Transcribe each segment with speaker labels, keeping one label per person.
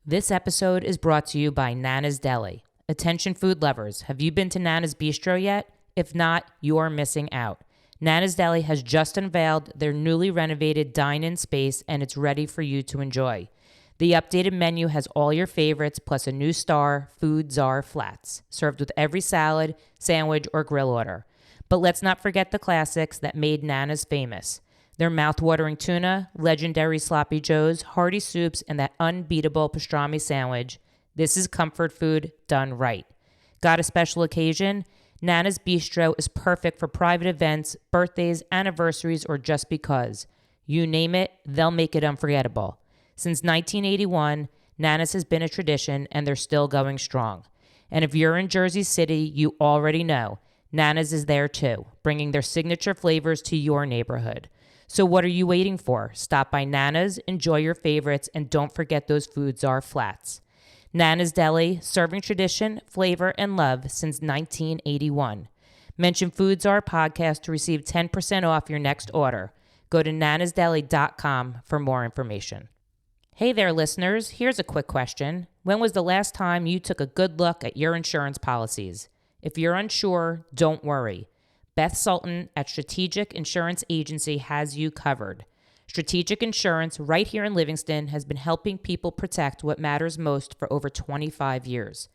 Speaker 1: This episode is brought to you by Nana's Deli. Attention food lovers, have you been to Nana's Bistro yet? If not, you are missing out. Nana's Deli has just unveiled their newly renovated dine-in space and it's ready for you to enjoy. The updated menu has all your favorites plus a new star, Food Czar Flats, served with every salad, sandwich, or grill order. But let's not forget the classics that made Nana's famous. Their mouth-watering tuna, legendary sloppy joes, hearty soups, and that unbeatable pastrami sandwich. This is comfort food done right. Got a special occasion? Nana's Bistro is perfect for private events, birthdays, anniversaries, or just because. You name it, they'll make it unforgettable. Since 1981, Nana's has been a tradition, and they're still going strong. And if you're in Jersey City, you already know, Nana's is there too, bringing their signature flavors to your neighborhood. So what are you waiting for? Stop by Nana's, enjoy your favorites, and don't forget those Food Czar Flats. Nana's Deli, serving tradition, flavor, and love since 1981. Mention Food Czar Podcast to receive 10% off your next order. Go to nanasdeli.com for more information. Hey there, listeners. Here's a quick question. When was the last time you took a good look at your insurance policies? If you're unsure, don't worry. Beth Sultan at Strategic Insurance Agency has you covered. Strategic Insurance, right here in Livingston, has been helping people protect what matters most for over 25 years.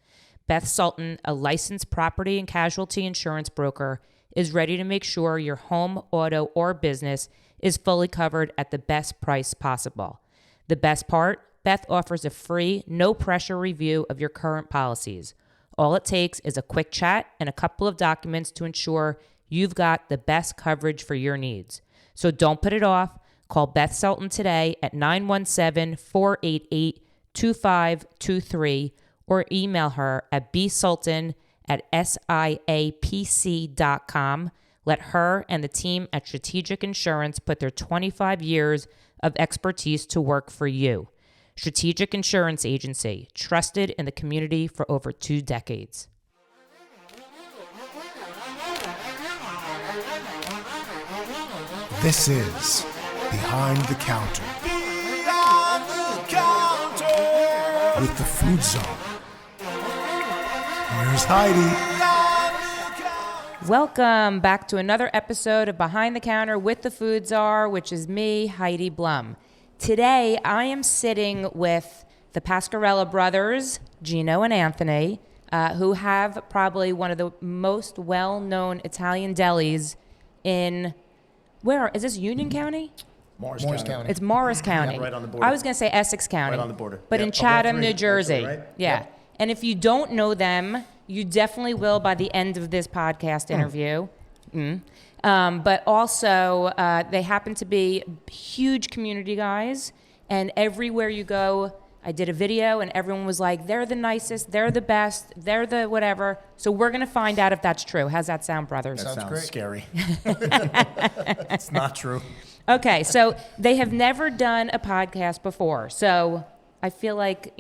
Speaker 1: Beth Sultan, a licensed property and casualty insurance broker, is ready to make sure your home, auto, or business is fully covered at the best price possible. The best part? Beth offers a free, no-pressure review of your current policies. All it takes is a quick chat and a couple of documents to ensure you've got the best coverage for your needs. So don't put it off. Call Beth Sultan today at 917-488-2523 or email her at bsultan@siapc.com. Let her and the team at Strategic Insurance put their 25 years of expertise to work for you. Strategic Insurance Agency, trusted in the community for over 2 decades.
Speaker 2: This is Behind the Counter.
Speaker 3: Behind the counter.
Speaker 2: With the Food Zone. Here's Heidi.
Speaker 1: Welcome back to another episode of Behind the Counter with the Food Czar, which is me, Heidi Blum. Today, I am sitting with the Pascarella Brothers, Gino and Anthony, who have probably one of the most well-known Italian delis in... Where? Is this Union County?
Speaker 3: Morris County.
Speaker 1: It's Morris County.
Speaker 3: Yeah, right on the border.
Speaker 1: I was going to say Essex County.
Speaker 3: Right on the border.
Speaker 1: But
Speaker 3: Yep.
Speaker 1: in Chatham, New Jersey.
Speaker 3: Actually, right?
Speaker 1: Yeah.
Speaker 3: Yep.
Speaker 1: And if you don't know them, you definitely will by the end of this podcast interview. But also, they happen to be huge community guys. And everywhere you go, I did a video and everyone was like, they're the nicest, they're the best, they're the whatever. So we're going to find out if that's true. How's that sound, brothers?
Speaker 3: That sounds
Speaker 2: great.
Speaker 3: scary. It's not true.
Speaker 1: Okay, so they have never done a podcast before. So I feel like,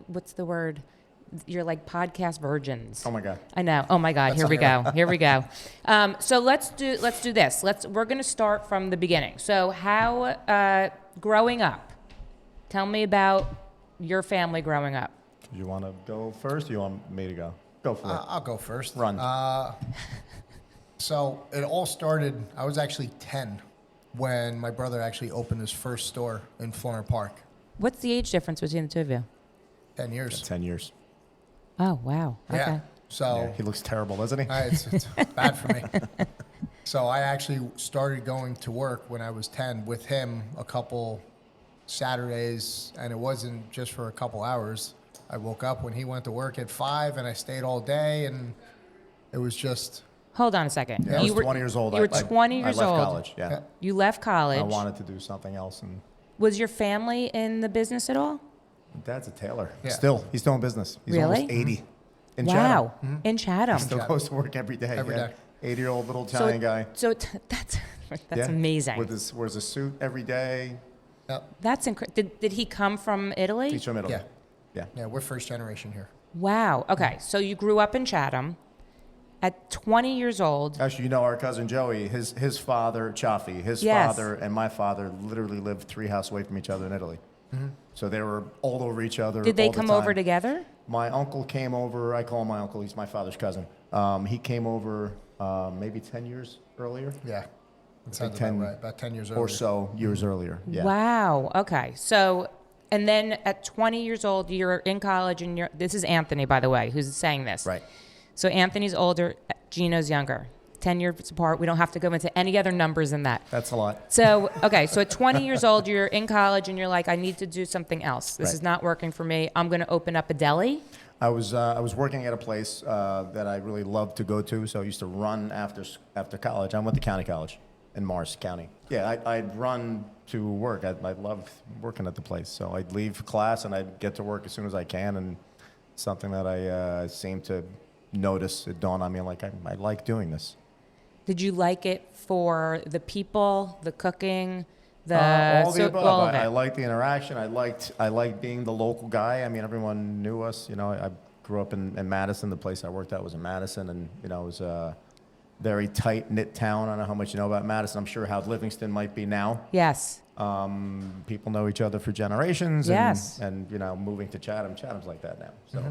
Speaker 1: what's the word? You're like podcast virgins.
Speaker 3: Oh my God.
Speaker 1: I know. Oh my God. Here we go. Here we go. So let's do this. We're going to start from the beginning. So how growing up? Tell me about your family growing up.
Speaker 3: You want to go first or you want me to go? Go for it.
Speaker 2: I'll go first.
Speaker 3: Run.
Speaker 2: So it all started, I was actually 10 when my brother actually opened his first store in Florida Park.
Speaker 1: What's the age difference between the two of you?
Speaker 2: 10 years.
Speaker 3: 10 years.
Speaker 1: Oh, wow. Okay.
Speaker 2: Yeah. So
Speaker 3: Yeah, he looks terrible, doesn't he?
Speaker 2: it's bad for me. So I actually started going to work when I was 10 with him a couple Saturdays, and it wasn't just for a couple hours. I woke up when he went to work at 5, and I stayed all day, and it was just...
Speaker 1: Hold on a second.
Speaker 3: I was 20 years old.
Speaker 1: You were 20 years
Speaker 3: I left
Speaker 1: old.
Speaker 3: college, yeah.
Speaker 1: You left college.
Speaker 3: I wanted to do something else. And
Speaker 1: Was your family in the business at all?
Speaker 3: Dad's a tailor.
Speaker 2: Yeah.
Speaker 3: He's still in business. He's
Speaker 1: Really?
Speaker 3: almost 80. In
Speaker 1: Wow.
Speaker 3: Chatham.
Speaker 1: In Chatham.
Speaker 3: He still goes to work every day.
Speaker 2: Every day.
Speaker 3: 80-year-old little Italian guy.
Speaker 1: That's
Speaker 3: Yeah.
Speaker 1: amazing.
Speaker 3: Wears a suit every day.
Speaker 2: Yep.
Speaker 1: That's incredible. Did he come from Italy?
Speaker 3: Teach him Italy.
Speaker 2: Yeah. Yeah, we're first generation here.
Speaker 1: Wow. Okay. So you grew up in Chatham. At 20 years old.
Speaker 3: Actually, our cousin Joey, his father, Chaffee, his
Speaker 1: Yes.
Speaker 3: father and my father literally lived 3 houses away from each other in Italy. So they were all over each other.
Speaker 1: Did they
Speaker 3: all the
Speaker 1: come
Speaker 3: time.
Speaker 1: over together?
Speaker 3: My uncle came over. I call him my uncle. He's my father's cousin. He came over maybe 10 years earlier.
Speaker 2: Yeah. That sounds
Speaker 3: 10
Speaker 2: about right. About 10 years
Speaker 3: or so years earlier. Yeah.
Speaker 1: Wow. Okay. So, and then at 20 years old, you're in college, and this is Anthony, by the way, who's saying this.
Speaker 3: Right.
Speaker 1: So Anthony's older, Gino's younger. 10 years apart. We don't have to go into any other numbers than that.
Speaker 3: That's a lot.
Speaker 1: So, okay, so at 20 years old, you're in college and you're like, I need to do something else. This
Speaker 3: Right.
Speaker 1: is not working for me. I'm going to open up a deli.
Speaker 3: I was working at a place that I really loved to go to, so I used to run after college. I went to county college in Morris County. Yeah, I'd run to work. I loved working at the place, so I'd leave class and I'd get to work as soon as I can, and something that I seem to notice, it dawned on me, like I like doing this.
Speaker 1: Did you like it for the people, the cooking,
Speaker 3: all the above.
Speaker 1: all of it?
Speaker 3: I liked the interaction. I liked being the local guy. I mean, everyone knew us. You know, I grew up in Madison. The place I worked at was in Madison, and you know, it was a very tight knit town. I don't know how much you know about Madison. I'm sure how Livingston might be now.
Speaker 1: Yes.
Speaker 3: People know each other for generations.
Speaker 1: Yes.
Speaker 3: And you know, moving to Chatham's like that now. So.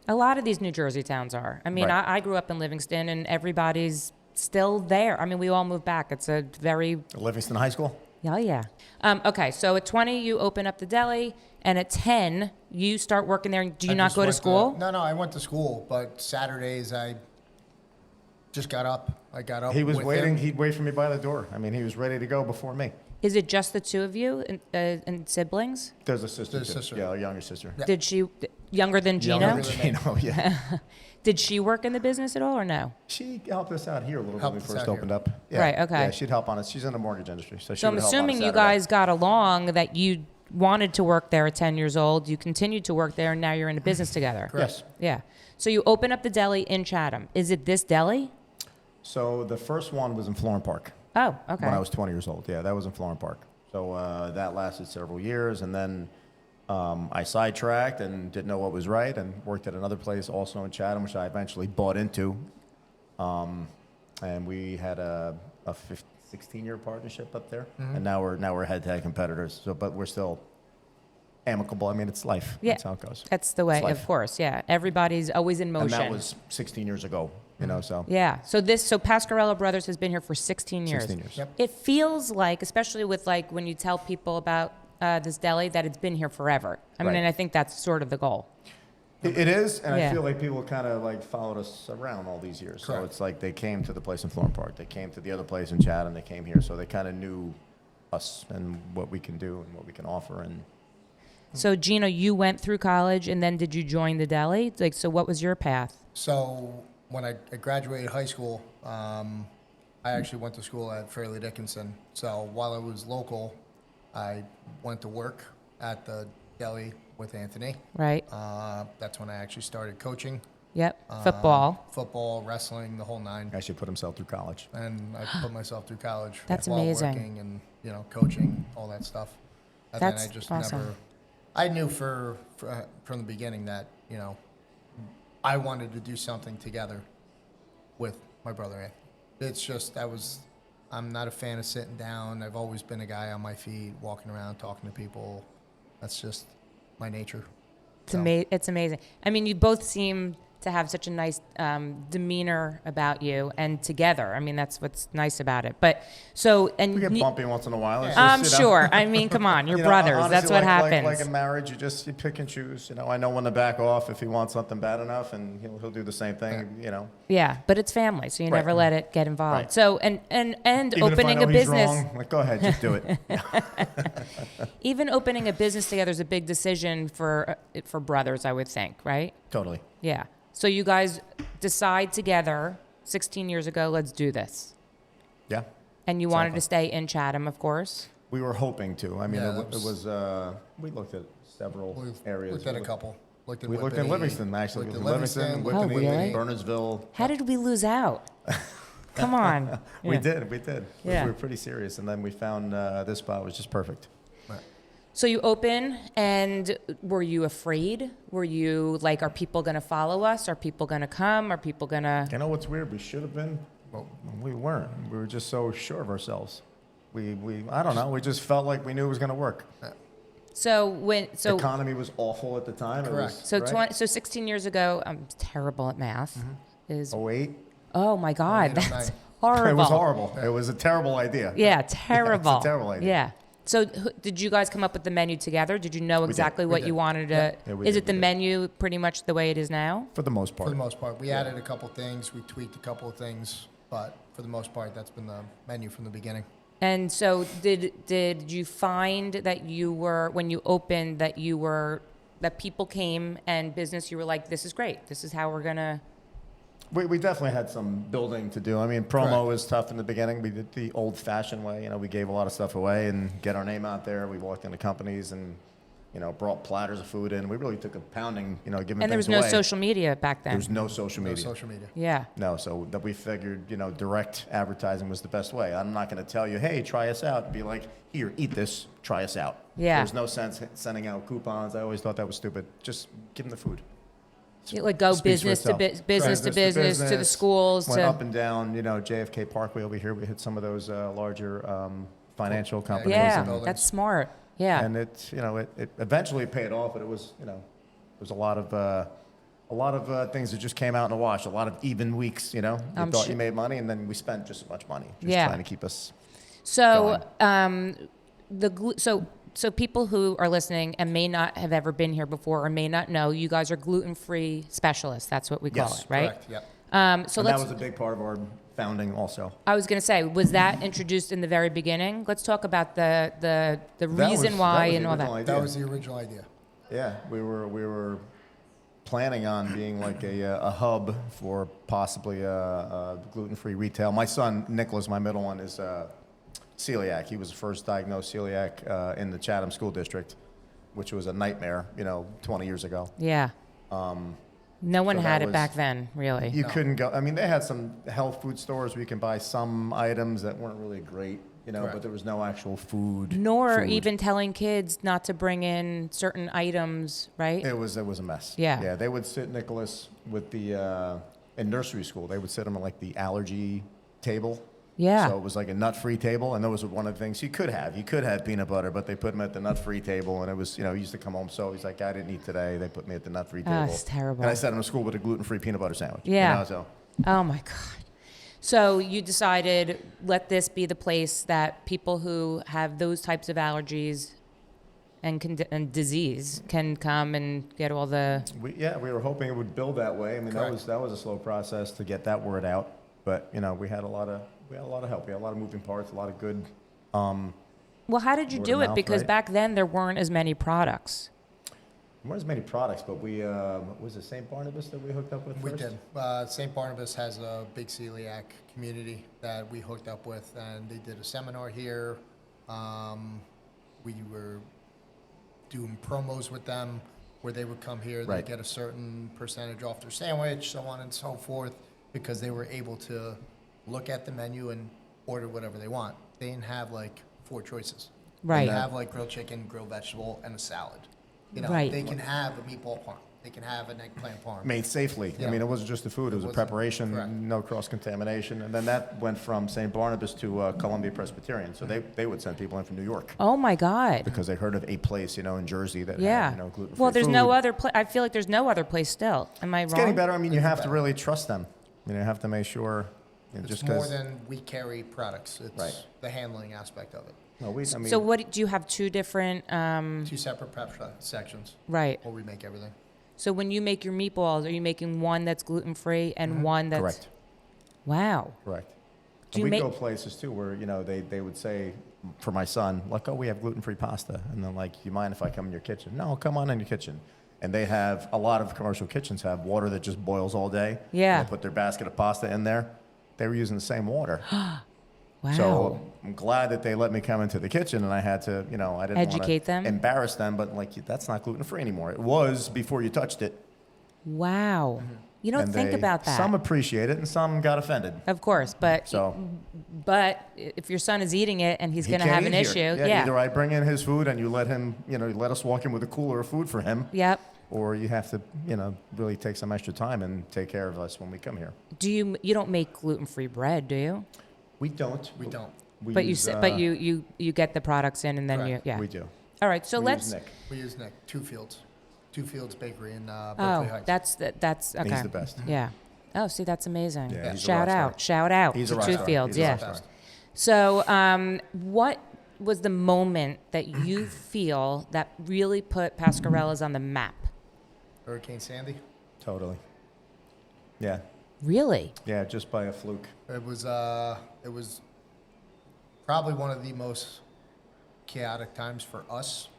Speaker 1: A lot of these New Jersey towns are. I mean,
Speaker 3: Right.
Speaker 1: I grew up in Livingston, and everybody's still there. I mean, we all moved back. It's a very...
Speaker 3: Livingston High School.
Speaker 1: Yeah, yeah. Okay, so at 20, you open up the deli, and at 10, you start working there. Do you
Speaker 2: I
Speaker 1: not
Speaker 2: just
Speaker 1: go to
Speaker 2: went
Speaker 1: school?
Speaker 2: No, I went to school, but Saturdays I just got up. I got up.
Speaker 3: He was
Speaker 2: with
Speaker 3: waiting.
Speaker 2: him.
Speaker 3: He'd wait for me by the door. I mean, he was ready to go before me.
Speaker 1: Is it just the two of you and siblings?
Speaker 3: There's a sister.
Speaker 2: There's a
Speaker 3: too.
Speaker 2: sister.
Speaker 3: Yeah, a younger sister.
Speaker 2: Yeah.
Speaker 1: Did she, younger than Gino?
Speaker 2: Younger than me.
Speaker 3: Gino, yeah.
Speaker 1: Did she work in the business at all or no?
Speaker 3: She helped us out here a little bit when
Speaker 2: Helped
Speaker 3: we
Speaker 2: us
Speaker 3: first
Speaker 2: out
Speaker 3: opened
Speaker 2: here.
Speaker 3: up. Yeah.
Speaker 1: Right, okay.
Speaker 3: Yeah, she'd help on us. She's in the mortgage industry, so she
Speaker 1: So I'm
Speaker 3: would help on a
Speaker 1: assuming you
Speaker 3: Saturday.
Speaker 1: guys got along, that you wanted to work there at 10 years old. You continued to work there, and now you're in a business together.
Speaker 3: Yes.
Speaker 1: Yeah. So you open up the deli in Chatham. Is it this deli?
Speaker 3: So the first one was in Florham Park
Speaker 1: Oh, okay.
Speaker 3: when I was 20 years old. Yeah, that was in Florham Park. So that lasted several years, and then I sidetracked and didn't know what was right, and worked at another place also in Chatham, which I eventually bought into. And we had a 16-year partnership up there, and now we're head-to-head competitors. So, but we're still amicable. I mean, it's life.
Speaker 1: Yeah.
Speaker 3: That's how it goes.
Speaker 1: That's the way,
Speaker 3: It's life.
Speaker 1: of course. Yeah. Everybody's always in
Speaker 3: And
Speaker 1: motion.
Speaker 3: that was 16 years ago. You know, so
Speaker 1: Yeah. So Pascarella Brothers has been here for 16 years.
Speaker 3: 16 years.
Speaker 2: Yep.
Speaker 1: It feels like, especially with like when you tell people about this deli, that it's been here forever. I mean,
Speaker 3: Right.
Speaker 1: and I think that's sort of the goal.
Speaker 3: It is, and
Speaker 1: Yeah.
Speaker 3: I feel like people kind of like followed us around all these years. So
Speaker 2: Correct.
Speaker 3: it's like they came to the place in Florham Park, they came to the other place in Chatham, they came here, so they kind of knew us and what we can do and what we can offer. And
Speaker 1: So Gino, you went through college, and then did you join the deli? Like, so what was your path?
Speaker 2: So when I graduated high school, I actually went to school at Fairleigh Dickinson. So while I was local, I went to work at the deli with Anthony.
Speaker 1: Right.
Speaker 2: That's when I actually started coaching.
Speaker 1: Yep. Football.
Speaker 2: Football, wrestling, the whole nine.
Speaker 3: actually put himself through college.
Speaker 2: And I put myself through college
Speaker 1: That's
Speaker 2: while
Speaker 1: amazing.
Speaker 2: working and, you know, coaching, all that stuff. And
Speaker 1: That's
Speaker 2: then I just
Speaker 1: awesome.
Speaker 2: never, I knew from the beginning that, you know, I wanted to do something together with my brother Anthony. It's just, I'm not a fan of sitting down. I've always been a guy on my feet, walking around, talking to people. That's just my nature.
Speaker 1: It's amazing. I mean, you both seem to have such a nice demeanor about you, and together. I mean, that's what's nice about it. But so, and
Speaker 3: We get bumpy once in a while. It's
Speaker 1: I'm
Speaker 3: just, you know,
Speaker 1: sure. I mean, come on, you're
Speaker 3: you know,
Speaker 1: brothers.
Speaker 3: honestly,
Speaker 1: That's what happens.
Speaker 3: Like in marriage, you pick and choose. You know, I know when to back off if he wants something bad enough, and he'll do the same thing. You know,
Speaker 1: Yeah, but it's family, so you
Speaker 3: Right.
Speaker 1: never let it get involved.
Speaker 3: Right.
Speaker 1: So, and
Speaker 3: even
Speaker 1: opening
Speaker 3: if I know
Speaker 1: a
Speaker 3: he's
Speaker 1: business,
Speaker 3: wrong, like go ahead, just do it.
Speaker 1: even opening a business together is a big decision for brothers, I would think, right?
Speaker 3: Totally.
Speaker 1: Yeah. So you guys decide together 16 years ago, let's do this.
Speaker 3: Yeah.
Speaker 1: And you wanted
Speaker 3: Exactly.
Speaker 1: to stay in Chatham, of course.
Speaker 3: We were hoping to. I mean,
Speaker 2: Yeah,
Speaker 3: it was we looked at several
Speaker 2: We've
Speaker 3: areas.
Speaker 2: looked at a couple.
Speaker 3: We looked in Livingston, actually.
Speaker 2: Looked
Speaker 3: We
Speaker 2: at
Speaker 3: looked in Livingston,
Speaker 2: Livingston,
Speaker 1: Oh, really?
Speaker 3: Bernardsville.
Speaker 1: How did we lose out? Come on.
Speaker 3: We
Speaker 1: Yeah.
Speaker 3: did.
Speaker 1: Yeah.
Speaker 3: We were pretty serious. And then we found this spot was just perfect.
Speaker 1: So you open, and were you afraid? Were you like, are people going to follow us? Are people going to come? Are people going to...
Speaker 3: You know what's weird? We should have been, but we weren't. We were just so sure of ourselves. I don't know. We just felt like we knew it was going to work. The economy was awful at the time.
Speaker 2: Correct.
Speaker 1: So
Speaker 3: right?
Speaker 1: 16 years ago, I'm terrible at math. Is
Speaker 3: 08.
Speaker 1: oh my God,
Speaker 2: 08, 09.
Speaker 1: that's horrible.
Speaker 3: It was horrible. It was a terrible idea.
Speaker 1: Yeah, terrible.
Speaker 3: It's a terrible idea.
Speaker 1: Yeah. So did you guys come up with the menu together? Did you know exactly what
Speaker 2: did.
Speaker 1: you wanted to?
Speaker 3: Yeah, we
Speaker 1: is
Speaker 3: did,
Speaker 1: it the
Speaker 3: we did.
Speaker 1: menu pretty much the way it is now?
Speaker 3: For the most
Speaker 2: For
Speaker 3: part.
Speaker 2: the most part, we added a couple things, we tweaked a couple of things, but for the most part, that's been the menu from the beginning.
Speaker 1: And so did you find that you were, when you opened, that people came and business, you were like, this is great. This is how we're going to.
Speaker 3: We definitely had some building to do. I mean, promo
Speaker 2: Correct.
Speaker 3: was tough in the beginning. We did the old-fashioned way. You know, we gave a lot of stuff away and get our name out there. We walked into companies and, you know, brought platters of food in. We really took a pounding, you know, giving
Speaker 1: And there was
Speaker 3: things
Speaker 1: no
Speaker 3: away.
Speaker 1: social media back then.
Speaker 3: There was no social
Speaker 2: No
Speaker 3: media.
Speaker 2: social media.
Speaker 1: Yeah.
Speaker 3: No, so that we figured, you know, direct advertising was the best way. I'm not going to tell you, hey, try us out. Be like, here, eat this, try us out.
Speaker 1: Yeah.
Speaker 3: There's no sense sending out coupons. I always thought that was stupid. Just give them the food.
Speaker 1: You, like go
Speaker 3: Speaks for
Speaker 1: business to
Speaker 3: itself.
Speaker 1: business to business to the schools
Speaker 3: Went
Speaker 1: to.
Speaker 3: up and down, you know, JFK Parkway over here. We hit some of those larger financial companies.
Speaker 1: Yeah,
Speaker 3: and,
Speaker 2: buildings.
Speaker 1: that's smart. Yeah.
Speaker 3: and it, you know, it eventually paid off, but it was, you know, there's a lot of things that just came out in a wash. A lot of even weeks, you know. You
Speaker 1: I'm
Speaker 3: thought
Speaker 1: sure-
Speaker 3: you made money, and then we spent just as much money, just
Speaker 1: Yeah.
Speaker 3: trying to keep us.
Speaker 1: So, so people who are listening and may not have ever been here before or may not know, you guys are gluten-free specialists. That's what we call
Speaker 3: Yes,
Speaker 1: it, right?
Speaker 2: Correct, yep.
Speaker 1: So
Speaker 3: And that
Speaker 1: let's.
Speaker 3: was a big part of our founding, also.
Speaker 1: I was going to say, was that introduced in the very beginning? Let's talk about the reason why and all that.
Speaker 2: That was the original idea.
Speaker 3: Yeah, we were planning on being like a hub for possibly a gluten-free retail. My son Nicholas, my middle one, is celiac. He was the first diagnosed celiac in the Chatham school district, which was a nightmare, you know, 20 years ago.
Speaker 1: Yeah. No one
Speaker 3: so
Speaker 1: had
Speaker 3: that
Speaker 1: it
Speaker 3: was-
Speaker 1: back then, really.
Speaker 3: You couldn't go. I mean, they had some health food stores where you can buy some items that weren't really great, you know,
Speaker 2: Correct.
Speaker 3: but there was no actual food.
Speaker 1: Nor
Speaker 3: food.
Speaker 1: even telling kids not to bring in certain items, right?
Speaker 3: It was a mess.
Speaker 1: Yeah.
Speaker 3: Yeah, they would sit Nicholas with the in nursery school. They would sit him at like the allergy table.
Speaker 1: Yeah.
Speaker 3: So it was like a nut-free table, and that was one of the things he could have. He could have peanut butter, but they put him at the nut-free table, and it was, you know, he used to come home. So he's like, I didn't eat today. They put me at the nut-free table.
Speaker 1: it's terrible.
Speaker 3: And I sent him to school with a gluten-free peanut butter sandwich.
Speaker 1: Yeah.
Speaker 3: You know, so
Speaker 1: Oh my God. So you decided, let this be the place that people who have those types of allergies and disease can come and get all the.
Speaker 3: we were hoping it would build that way. I mean,
Speaker 2: Correct.
Speaker 3: that was a slow process to get that word out, but you know, we had a lot of help. We had a lot of moving parts, a lot of good.
Speaker 1: Well, how did you
Speaker 3: Word
Speaker 1: do
Speaker 3: of
Speaker 1: it?
Speaker 3: mouth,
Speaker 1: Because
Speaker 3: right?
Speaker 1: back then there weren't as many products.
Speaker 3: There weren't as many products, but we was it St. Barnabas that we hooked up with
Speaker 2: We
Speaker 3: first?
Speaker 2: did. St. Barnabas has a big celiac community that we hooked up with, and they did a seminar here. We were doing promos with them where they would come here,
Speaker 3: Right.
Speaker 2: they'd get a certain percentage off their sandwich, so on and so forth, because they were able to look at the menu and order whatever they want. They didn't have like 4 choices.
Speaker 1: Right.
Speaker 2: They have like grilled chicken, grilled vegetable, and a salad. You know,
Speaker 1: Right.
Speaker 2: they can have a meatball parm. They can have an eggplant parm.
Speaker 3: Made safely.
Speaker 2: Yeah.
Speaker 3: I mean, it wasn't just the food; it was a
Speaker 2: wasn't-
Speaker 3: preparation,
Speaker 2: correct.
Speaker 3: no cross-contamination, and then that went from St. Barnabas to Columbia Presbyterian. So they would send people in from New York
Speaker 1: Oh my God.
Speaker 3: because they heard of a place, you know, in Jersey that
Speaker 1: Yeah.
Speaker 3: had, you know, gluten-free
Speaker 1: Well, there's no
Speaker 3: food.
Speaker 1: other place. I feel like there's no other place still. Am I
Speaker 3: It's
Speaker 1: wrong?
Speaker 3: getting better. I mean, you have to really trust them. You know, you have to make sure. You know,
Speaker 2: It's
Speaker 3: just
Speaker 2: more
Speaker 3: because.
Speaker 2: than we carry products. It's
Speaker 3: Right.
Speaker 2: the handling aspect of it.
Speaker 3: No, I mean,
Speaker 1: So what do you have 2 different?
Speaker 2: 2 separate prep sections
Speaker 1: Right.
Speaker 2: where we make everything.
Speaker 1: So when you make your meatballs, are you making one that's gluten free and one that's
Speaker 3: correct.
Speaker 1: Wow.
Speaker 3: Correct.
Speaker 1: Do
Speaker 3: And
Speaker 1: you
Speaker 3: we
Speaker 1: make-
Speaker 3: go places too where, you know, they would say for my son, like, oh, we have gluten-free pasta. And then like, you mind if I come in your kitchen? No, come on in your kitchen. And they have, a lot of commercial kitchens have water that just boils all day.
Speaker 1: Yeah.
Speaker 3: And they put their basket of pasta in there. They were using the same water.
Speaker 1: Wow.
Speaker 3: So I'm glad that they let me come into the kitchen, and I had to, you know, I didn't wanna
Speaker 1: Educate them?
Speaker 3: embarrass them, but like, that's not gluten-free anymore. It was before you touched it.
Speaker 1: Wow. You don't
Speaker 3: And
Speaker 1: think
Speaker 3: they-
Speaker 1: about that.
Speaker 3: Some appreciate it and some got offended.
Speaker 1: Of course, but
Speaker 3: So
Speaker 1: if your son is eating it and he's
Speaker 3: he
Speaker 1: going to
Speaker 3: can't
Speaker 1: have an
Speaker 3: eat
Speaker 1: issue,
Speaker 3: here.
Speaker 1: yeah.
Speaker 3: Either I bring in his food and you let him, you know, you let us walk in with a cooler of food for him,
Speaker 1: Yep.
Speaker 3: or you have to, you know, really take some extra time and take care of us when we come here.
Speaker 1: Do you don't make gluten-free bread, do you?
Speaker 3: We don't.
Speaker 2: We don't.
Speaker 3: We
Speaker 1: But
Speaker 3: use,
Speaker 1: you get the products in and then you
Speaker 2: Correct.
Speaker 1: yeah.
Speaker 3: We do.
Speaker 1: All right, so
Speaker 3: We
Speaker 1: let's.
Speaker 3: use Nick.
Speaker 2: We use Nick, Two Fields Bakery in Berkeley
Speaker 1: Oh,
Speaker 2: Heights.
Speaker 1: that's okay.
Speaker 3: He's the best.
Speaker 1: Yeah. Oh, see, that's amazing.
Speaker 3: Yeah, he's a
Speaker 1: Shout
Speaker 3: rock
Speaker 1: out,
Speaker 3: star.
Speaker 1: shout out
Speaker 3: He's a
Speaker 1: to
Speaker 3: rock
Speaker 1: Two
Speaker 3: star.
Speaker 1: Fields.
Speaker 3: He's a
Speaker 1: Yeah.
Speaker 3: rock star.
Speaker 1: So, what was the moment that you feel that really put Pascarella's on the map?
Speaker 2: Hurricane Sandy.
Speaker 3: Totally. Yeah.
Speaker 1: Really?
Speaker 3: Yeah, just by a fluke.
Speaker 2: It was probably one of the most chaotic times for us.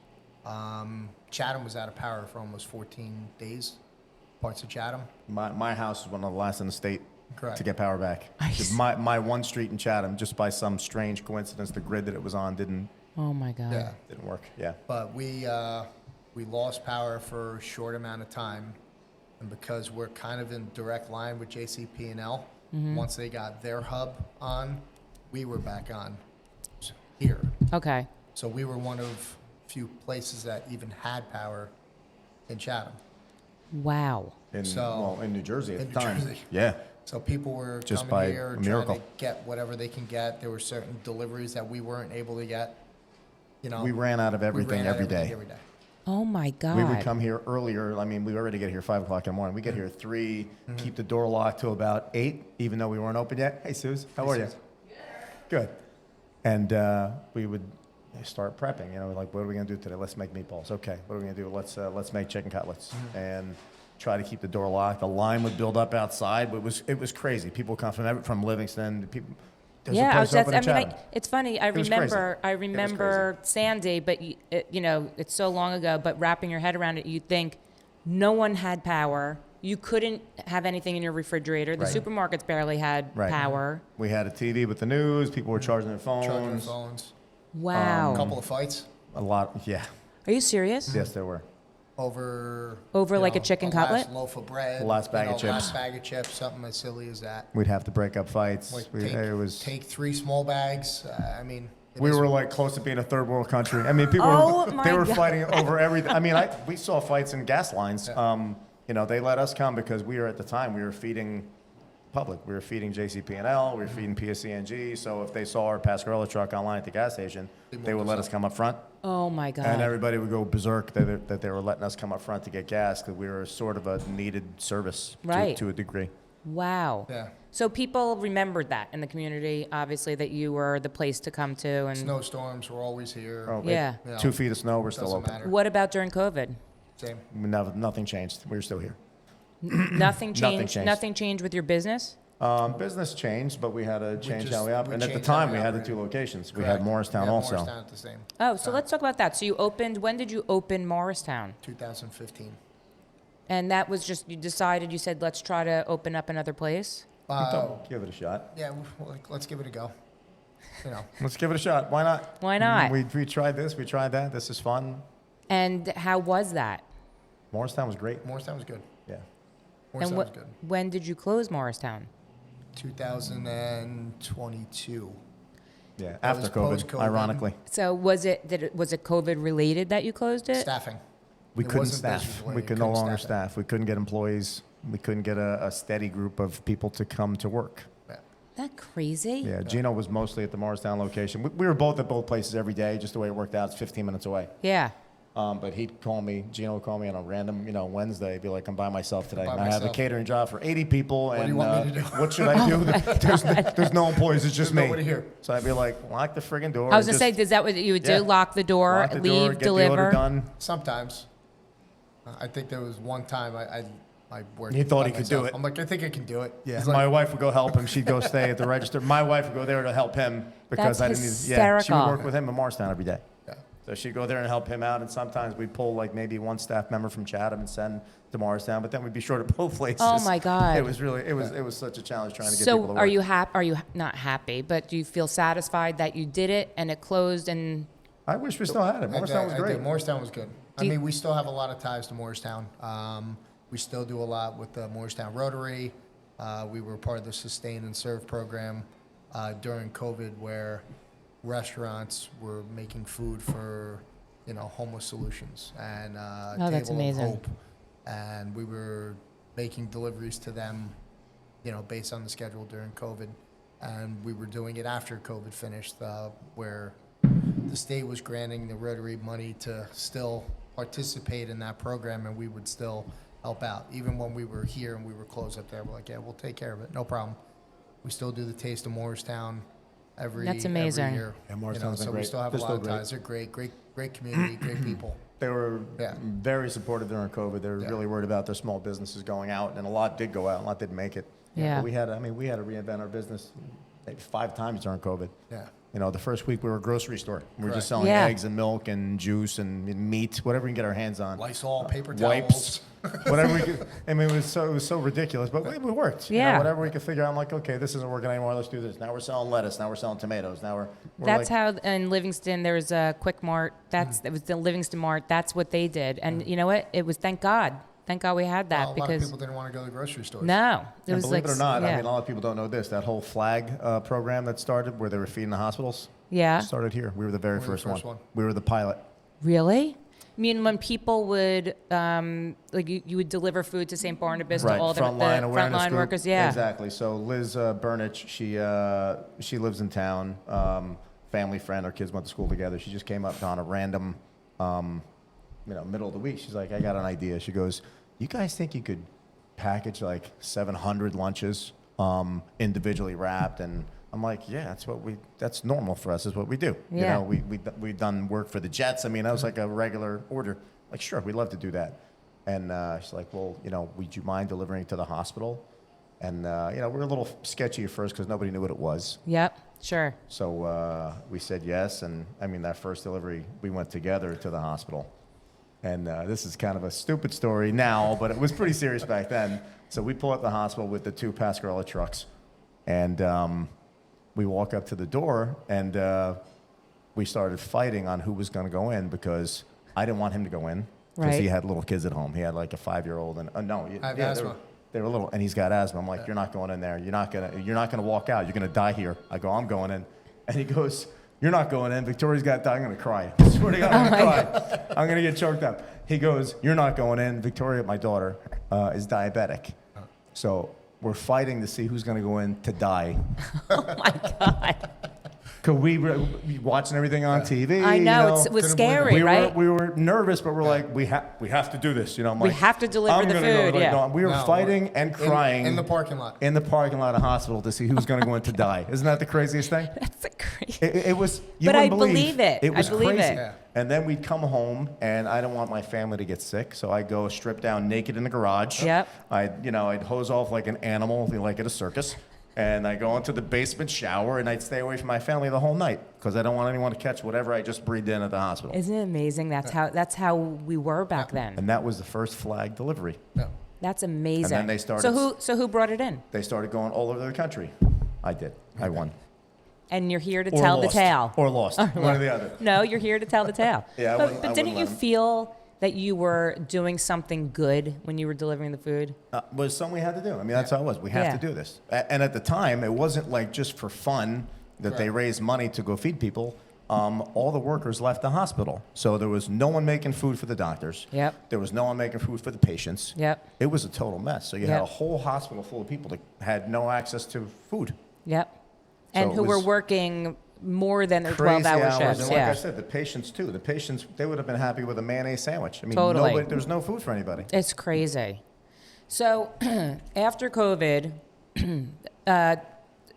Speaker 2: Chatham was out of power for almost 14 days. Parts of Chatham.
Speaker 3: My house is one of the last in the state
Speaker 2: Correct.
Speaker 3: to get power back.
Speaker 1: Nice.
Speaker 3: My one street in Chatham, just by some strange coincidence, the grid that it was on didn't
Speaker 1: Oh my God.
Speaker 2: Yeah.
Speaker 3: work. Yeah.
Speaker 2: But we lost power for a short amount of time, and because we're kind of in direct line with JCP&L, once they got their hub on, we were back on here.
Speaker 1: Okay.
Speaker 2: So we were one of few places that even had power in Chatham.
Speaker 1: Wow.
Speaker 3: In New Jersey at
Speaker 2: In
Speaker 3: the
Speaker 2: New
Speaker 3: time.
Speaker 2: Jersey.
Speaker 3: Yeah.
Speaker 2: So people were
Speaker 3: Just
Speaker 2: coming
Speaker 3: by
Speaker 2: here
Speaker 3: a
Speaker 2: trying
Speaker 3: miracle.
Speaker 2: to get whatever they can get. There were certain deliveries that we weren't able to get. You know,
Speaker 3: We ran out of
Speaker 2: we
Speaker 3: everything
Speaker 2: ran out of
Speaker 3: every day.
Speaker 2: Every day.
Speaker 1: Oh my God.
Speaker 3: We would come here earlier. I mean, we already get here 5 o'clock in the morning. We get here at 3, keep the door locked till about 8, even though we weren't open yet. Hey, Suze, how are you? Good. And we would start prepping. You know, like, what are we going to do today? Let's make meatballs. Okay. What are we going to do? Let's make chicken cutlets and try to keep the door locked. The line would build up outside. But it was crazy. People come from Livingston. People. There's a
Speaker 1: Yeah,
Speaker 3: place open in
Speaker 1: I mean,
Speaker 3: Chatham.
Speaker 1: it's funny. I
Speaker 3: was
Speaker 1: remember Sandy, but you know, it's so long ago. But wrapping your head around it, you'd think no one had power. You couldn't have anything in your refrigerator. The
Speaker 3: Right.
Speaker 1: supermarkets barely had
Speaker 3: Right.
Speaker 1: power.
Speaker 3: We had a TV with the news. People were charging their phones.
Speaker 2: Charging their phones.
Speaker 1: Wow.
Speaker 2: A couple of fights
Speaker 3: A lot. Yeah.
Speaker 1: Are you serious?
Speaker 3: Yes, there were.
Speaker 2: over
Speaker 1: Over
Speaker 2: you
Speaker 1: like a
Speaker 2: know,
Speaker 1: chicken
Speaker 2: the last
Speaker 1: cutlet?
Speaker 2: loaf of bread,
Speaker 3: The last bag
Speaker 2: you
Speaker 3: of
Speaker 2: know,
Speaker 3: chips.
Speaker 2: last bag of chips, something as silly as that.
Speaker 3: We'd have to break up fights.
Speaker 2: Like
Speaker 3: It was.
Speaker 2: take 3 small bags. I mean, it
Speaker 3: We
Speaker 2: is-
Speaker 3: were like close to being a third world country. I mean, people
Speaker 1: Oh,
Speaker 3: were,
Speaker 1: my
Speaker 3: they were
Speaker 1: God.
Speaker 3: fighting over everything. I mean, we saw fights in gas lines. You know, they let us come because we were at the time we were feeding public. We were feeding JCP&L. We were feeding PSCNG. So if they saw our Pascarella truck online at the gas station, they would let us come up front,
Speaker 1: Oh my God.
Speaker 3: and everybody would go berserk that they were letting us come up front to get gas because we were sort of a needed service
Speaker 1: Right.
Speaker 3: to a degree.
Speaker 1: Wow.
Speaker 2: Yeah.
Speaker 1: So people remembered that in the community, obviously, that you were the place to come to. And
Speaker 2: Snowstorms were always here.
Speaker 3: Oh,
Speaker 1: Yeah.
Speaker 2: You know,
Speaker 3: 2 feet of snow, we're still
Speaker 2: doesn't
Speaker 3: open.
Speaker 2: matter.
Speaker 1: what about during COVID?
Speaker 2: Same.
Speaker 3: Nothing changed. We're still here.
Speaker 1: Nothing changed.
Speaker 3: changed.
Speaker 1: Nothing changed with your business.
Speaker 3: Business changed, but we had to change
Speaker 2: just-
Speaker 3: how we
Speaker 2: we
Speaker 3: operate. And at the
Speaker 2: changed how
Speaker 3: time,
Speaker 2: we
Speaker 3: we had the
Speaker 2: operated.
Speaker 3: 2 locations. We
Speaker 2: Correct.
Speaker 3: had Morristown
Speaker 2: We had
Speaker 3: also.
Speaker 2: Morristown at the same.
Speaker 1: Oh, so
Speaker 2: time.
Speaker 1: let's talk about that. So you opened. When did you open Morristown?
Speaker 2: 2015.
Speaker 1: And that was just you decided. You said let's try to open up another place.
Speaker 3: Give it a shot.
Speaker 2: Yeah, let's give it a go. You know,
Speaker 3: Let's give it a shot. Why not?
Speaker 1: Why not?
Speaker 3: We tried this. We tried that. This is fun.
Speaker 1: And how was that?
Speaker 3: Morristown was great.
Speaker 2: Morristown was good.
Speaker 3: Yeah.
Speaker 2: Morristown was good.
Speaker 1: when did you close Morristown?
Speaker 2: 2022.
Speaker 3: Yeah.
Speaker 2: That
Speaker 3: After
Speaker 2: was
Speaker 3: COVID,
Speaker 2: post-COVID.
Speaker 3: ironically.
Speaker 1: So was it COVID related that you closed it?
Speaker 2: Staffing.
Speaker 3: We
Speaker 2: It
Speaker 3: couldn't
Speaker 2: wasn't
Speaker 3: staff.
Speaker 2: business
Speaker 3: We
Speaker 2: related.
Speaker 3: could no
Speaker 2: Couldn't
Speaker 3: longer
Speaker 2: staff it.
Speaker 3: staff. We couldn't get employees. We couldn't get a steady group of people to come to work.
Speaker 2: Yeah.
Speaker 1: That crazy?
Speaker 3: Yeah, Gino was mostly at the Morristown location. We were both at both places every day, just the way it worked out. It's 15 minutes away.
Speaker 1: Yeah.
Speaker 3: But Gino would call me on a random, Wednesday, be like, I'm by myself today.
Speaker 2: by
Speaker 3: And I have a
Speaker 2: myself.
Speaker 3: catering job for 80 people.
Speaker 2: What do
Speaker 3: and
Speaker 2: you want me to do?
Speaker 3: What should I do? There's no employees, it's just
Speaker 2: There's
Speaker 3: me.
Speaker 2: nobody here.
Speaker 3: So I'd be like, lock the friggin' door.
Speaker 1: I was
Speaker 3: and
Speaker 1: gonna say,
Speaker 3: just
Speaker 1: is that what you would do?
Speaker 3: Yeah.
Speaker 1: Lock the door,
Speaker 3: lock the
Speaker 1: leave,
Speaker 3: door, get the
Speaker 1: deliver.
Speaker 3: order done.
Speaker 2: Sometimes. I think there was one time I worked.
Speaker 3: He thought
Speaker 2: by
Speaker 3: he could do
Speaker 2: myself.
Speaker 3: it.
Speaker 2: I'm like, I think I can do it.
Speaker 3: Yeah,
Speaker 2: He's
Speaker 3: my
Speaker 2: like,
Speaker 3: wife would go help him. She'd go stay at the register. My wife would go there to help him because
Speaker 1: That's
Speaker 3: I didn't need. Yeah, she
Speaker 1: hysterical.
Speaker 3: would work with him in Morristown every day.
Speaker 2: yeah.
Speaker 3: So she'd go there and help him out, and sometimes we'd pull like maybe one staff member from Chatham and send to Morristown, but then we'd be short at both places.
Speaker 1: Oh, my God.
Speaker 3: It was such a challenge trying to get
Speaker 1: So
Speaker 3: people to work.
Speaker 1: are you happy? Are you not happy? But do you feel satisfied that you did it and it closed? And
Speaker 3: I wish we still had it. Morristown was
Speaker 2: I
Speaker 3: great.
Speaker 2: did. Morristown was good.
Speaker 1: Do you-
Speaker 2: We still have a lot of ties to Morristown. We still do a lot with the Morristown Rotary. We were part of the Sustain and Serve program during COVID, where restaurants were making food for, homeless solutions and
Speaker 1: Oh, that's
Speaker 2: Table
Speaker 1: amazing.
Speaker 2: of Hope, and we were making deliveries to them, based on the schedule during COVID, and we were doing it after COVID finished, where the state was granting the Rotary money to still participate in that program, and we would still help out. Even when we were here and we were closed up there, we're like, yeah, we'll take care of it. No problem. We still do the Taste of Morristown
Speaker 1: That's amazing.
Speaker 2: every year.
Speaker 3: Yeah, Morristown's been
Speaker 2: so we
Speaker 3: great.
Speaker 2: still have
Speaker 3: They're
Speaker 2: a lot
Speaker 3: still
Speaker 2: of
Speaker 3: great.
Speaker 2: ties. They're great, great community, great people.
Speaker 3: They were
Speaker 2: Yeah.
Speaker 3: very supportive during COVID. They were
Speaker 2: Yeah.
Speaker 3: really worried about their small businesses going out, and a lot did go out, a lot didn't make it.
Speaker 1: Yeah.
Speaker 3: But we had to reinvent our business maybe 5 times during COVID.
Speaker 2: Yeah.
Speaker 3: You know, the first week we were a grocery store. We were
Speaker 2: Correct.
Speaker 3: just selling
Speaker 1: Yeah.
Speaker 3: eggs and milk and juice and meat, whatever we can get our hands on.
Speaker 2: Lysol, paper
Speaker 3: Wipes,
Speaker 2: towels.
Speaker 3: whatever we could. I mean, it was so ridiculous, but we worked. You know,
Speaker 1: Yeah.
Speaker 3: whatever we could figure out. I'm like, okay, this isn't working anymore. Let's do this. Now we're selling lettuce. Now we're selling tomatoes. Now we're
Speaker 1: That's
Speaker 3: like,
Speaker 1: how in Livingston there's a Quick Mart. It was the Livingston Mart. That's what they did, and you know what? It was thank God we had that
Speaker 2: Well, a lot of
Speaker 1: because
Speaker 2: people didn't want to go to the grocery stores.
Speaker 1: no, it
Speaker 3: and
Speaker 1: was
Speaker 3: believe
Speaker 1: like
Speaker 3: it or not,
Speaker 1: yeah.
Speaker 3: I mean, a lot of people don't know this. That whole flag program that started where they were feeding the hospitals
Speaker 1: yeah,
Speaker 3: started here. We were the very
Speaker 2: We were the
Speaker 3: first
Speaker 2: first
Speaker 3: one.
Speaker 2: one.
Speaker 3: We were the pilot.
Speaker 1: really. I mean, when people would like you would deliver food to St. Barnabas to all the
Speaker 3: awareness
Speaker 1: frontline
Speaker 3: group.
Speaker 1: workers, yeah,
Speaker 3: Exactly. So Liz Burnich, she lives in town. Family friend. Our kids went to school together. She just came up on a random, middle of the week. She's like, I got an idea. She goes, you guys think you could package like 700 lunches individually wrapped? And I'm like, yeah, that's normal for us. Is what we do.
Speaker 1: Yeah.
Speaker 3: You know, we've done work for the Jets. I mean, that was like a regular order. Like, sure, we'd love to do that. And she's like, well, would you mind delivering it to the hospital? And we're a little sketchy at first because nobody knew what it was.
Speaker 1: yep, sure,
Speaker 3: So we said yes, and I mean that first delivery, we went together to the hospital. And this is kind of a stupid story now, but it was pretty serious back then. So we pull up the hospital with the 2 Pascarella trucks, and we walk up to the door, and we started fighting on who was going to go in because I didn't want him to go in because
Speaker 1: Right.
Speaker 3: he had little kids at home. He had like a 5-year-old, and
Speaker 2: I have asthma.
Speaker 3: They were little, and he's got asthma. I'm like, you're not going in there. You're not gonna walk out. You're gonna die here. I go, I'm going in, and he goes, you're not going in. Victoria's got to die. I'm gonna cry. I swear to God, I'm gonna cry. I'm gonna get choked up. He goes, you're not going in. Victoria, my daughter, is diabetic, so we're fighting to see who's gonna go in to die.
Speaker 1: oh my God,
Speaker 3: Cause we were watching everything on TV.
Speaker 1: I know,
Speaker 3: you
Speaker 1: it was
Speaker 2: couldn't believe it.
Speaker 1: scary, right?
Speaker 3: We were nervous, but we're like, we have to do this. I'm
Speaker 1: We
Speaker 3: like,
Speaker 1: have to deliver
Speaker 3: I'm
Speaker 1: the
Speaker 3: gonna go.
Speaker 1: food,
Speaker 3: Like,
Speaker 1: yeah.
Speaker 3: no, we were
Speaker 2: No,
Speaker 3: fighting and crying
Speaker 2: in the parking lot.
Speaker 3: in the parking lot of hospital to see who's going to go in to die. Isn't that the craziest thing?
Speaker 1: That's a crazy.
Speaker 3: It was. You
Speaker 1: But I
Speaker 3: wouldn't
Speaker 1: believe it.
Speaker 3: It was
Speaker 1: I believe
Speaker 3: crazy.
Speaker 1: it.
Speaker 2: Yeah.
Speaker 3: And then we'd come home, and I don't want my family to get sick, so I go strip down naked in the garage.
Speaker 1: Yep.
Speaker 3: I'd hose off like an animal, like at a circus. And I go into the basement shower, and I'd stay away from my family the whole night because I don't want anyone to catch whatever I just breathed in at the hospital.
Speaker 1: Isn't it amazing? That's how we were back then.
Speaker 3: And that was the first flag delivery.
Speaker 2: No.
Speaker 1: That's amazing.
Speaker 3: And then they started-
Speaker 1: So who brought it in?
Speaker 3: They started going all over the country. I did. I won.
Speaker 1: And you're here to
Speaker 3: Or
Speaker 1: tell
Speaker 3: lost.
Speaker 1: the tale.
Speaker 3: Or lost. One or the other.
Speaker 1: No, you're here to tell the tale.
Speaker 3: Yeah, I
Speaker 1: but
Speaker 3: wouldn't
Speaker 1: didn't you
Speaker 3: let 'em.
Speaker 1: feel that you were doing something good when you were delivering the food?
Speaker 3: Was something we had to do. I mean, that's how it was. We have
Speaker 1: Yeah.
Speaker 3: to do this. And at the time, it wasn't like just for fun that they raised money to go feed people. All the workers left the hospital. So there was no one making food for the doctors.
Speaker 1: Yep.
Speaker 3: There was no one making food for the patients.
Speaker 1: Yep.
Speaker 3: It was a total mess. So you
Speaker 1: Yep.
Speaker 3: had a whole hospital full of people that had no access to food.
Speaker 1: Yep. And
Speaker 3: So
Speaker 1: who
Speaker 3: it
Speaker 1: were
Speaker 3: was
Speaker 1: working more than their
Speaker 3: Crazy
Speaker 1: 12-hour
Speaker 3: hours.
Speaker 1: shifts.
Speaker 3: And like
Speaker 1: Yeah.
Speaker 3: I said, the patients too. The patients, they would have been happy with a mayonnaise sandwich. I mean,
Speaker 1: Totally.
Speaker 3: there was no food for anybody.
Speaker 1: It's crazy. So after COVID,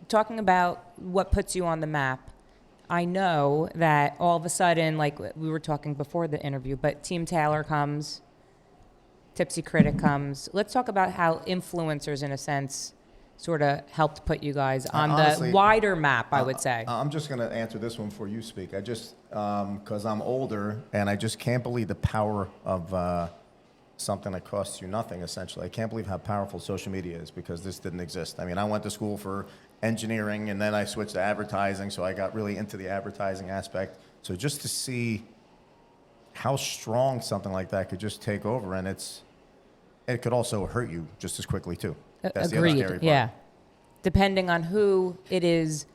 Speaker 1: talking about what puts you on the map, I know that all of a sudden, like we were talking before the interview, but Team Taylor comes, Tipsy Critic comes. Let's talk about how influencers, in a sense, sort of helped put you guys on
Speaker 3: Honestly,
Speaker 1: the wider map, I would say.
Speaker 3: I'm just going to answer this one before you speak. I just, because I'm older, and I just can't believe the power of something that costs you nothing, essentially. I can't believe how powerful social media is because this didn't exist. I mean, I went to school for engineering, and then I switched to advertising, so I got really into the advertising aspect. So just to see how strong something like that could just take over, and it could also hurt you just as quickly, too. That's the other
Speaker 1: Agreed.
Speaker 3: scary part.
Speaker 1: Yeah. Depending on who it is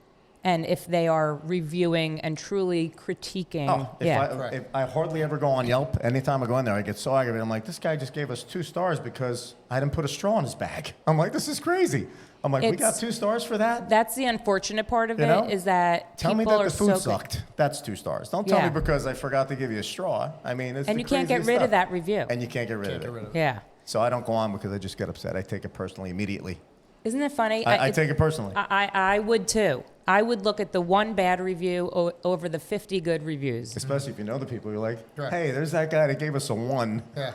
Speaker 1: and if they are reviewing and truly critiquing.
Speaker 3: Oh,
Speaker 1: yeah.
Speaker 3: if I hardly ever go on Yelp. Anytime I go in there, I get so aggravated. I'm like, this guy just gave us 2 stars because I didn't put a straw in his bag. I'm like, this is crazy. I'm like, we got 2 stars for that?
Speaker 1: That's the unfortunate part of
Speaker 3: You know?
Speaker 1: it is that
Speaker 3: Tell me
Speaker 1: people
Speaker 3: that
Speaker 1: are
Speaker 3: the food
Speaker 1: so
Speaker 3: sucked. That's 2 stars. Don't tell
Speaker 1: Yeah.
Speaker 3: me because I forgot to give you a straw. I mean, it's
Speaker 1: And
Speaker 3: the
Speaker 1: you can't get
Speaker 3: craziest
Speaker 1: rid
Speaker 3: stuff.
Speaker 1: of that review.
Speaker 3: And you can't get rid of it.
Speaker 1: Yeah.
Speaker 3: So I don't go on because I just get upset. I take it personally immediately.
Speaker 1: Isn't it funny?
Speaker 3: I take it personally.
Speaker 1: I would too. I would look at the one bad review over the 50 good reviews.
Speaker 3: Especially if you know the people. You're like,
Speaker 2: Right.
Speaker 3: hey, there's that guy that gave us a 1.
Speaker 2: Yeah.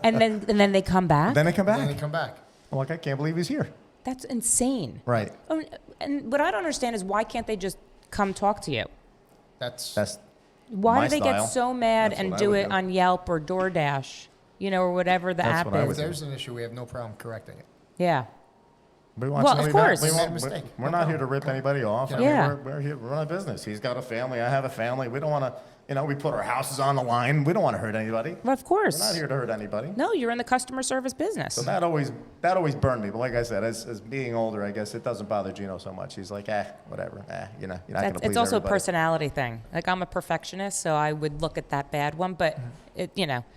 Speaker 1: and then they come back?
Speaker 3: Then they come
Speaker 2: And then
Speaker 3: back.
Speaker 2: they come back.
Speaker 3: I'm like, I can't believe he's here.
Speaker 1: That's insane.
Speaker 3: Right.
Speaker 1: And what I don't understand is why can't they just come talk to you?
Speaker 2: That's
Speaker 1: Why
Speaker 3: my
Speaker 1: do they
Speaker 3: style.
Speaker 1: get so mad
Speaker 3: That's
Speaker 1: and
Speaker 3: what I
Speaker 1: do
Speaker 3: would
Speaker 1: it
Speaker 3: do.
Speaker 1: on Yelp or DoorDash, or whatever the
Speaker 3: That's
Speaker 1: app
Speaker 3: what I
Speaker 2: if
Speaker 3: would
Speaker 1: is?
Speaker 3: do.
Speaker 2: there's an issue, we have no problem correcting it.
Speaker 1: Yeah.
Speaker 3: We want
Speaker 1: Well,
Speaker 3: somebody
Speaker 1: of course.
Speaker 3: we
Speaker 2: We made
Speaker 3: want-
Speaker 2: a mistake.
Speaker 3: We're not here to rip anybody off. I mean,
Speaker 1: Yeah.
Speaker 3: we're here to run a business. He's got a family. I have a family. We don't want to, we put our houses on the line. We don't want to hurt anybody.
Speaker 1: Well, of course.
Speaker 3: We're not here to hurt anybody.
Speaker 1: No, you're in the customer service business.
Speaker 3: So that always burned me. But like I said, as being older, I guess it doesn't bother Gino so much. He's like, whatever. You're not going to please
Speaker 1: It's also
Speaker 3: everybody.
Speaker 1: a personality thing. Like, I'm a perfectionist, so I would look at that bad one. But,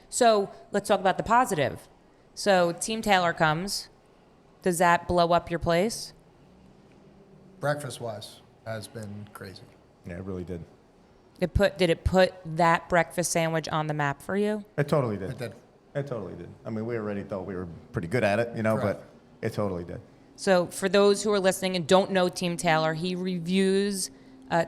Speaker 1: So let's talk about the positive. So Team Taylor comes. Does that blow up your place?
Speaker 2: Breakfast-wise, has been crazy.
Speaker 3: Yeah, it really did.
Speaker 1: Did it put that breakfast sandwich on the map for you?
Speaker 3: It totally did.
Speaker 2: It did.
Speaker 3: It totally did. I mean, we already thought we were pretty good at it, but
Speaker 2: Correct.
Speaker 3: it totally did.
Speaker 1: So for those who are listening and don't know Team Taylor, he reviews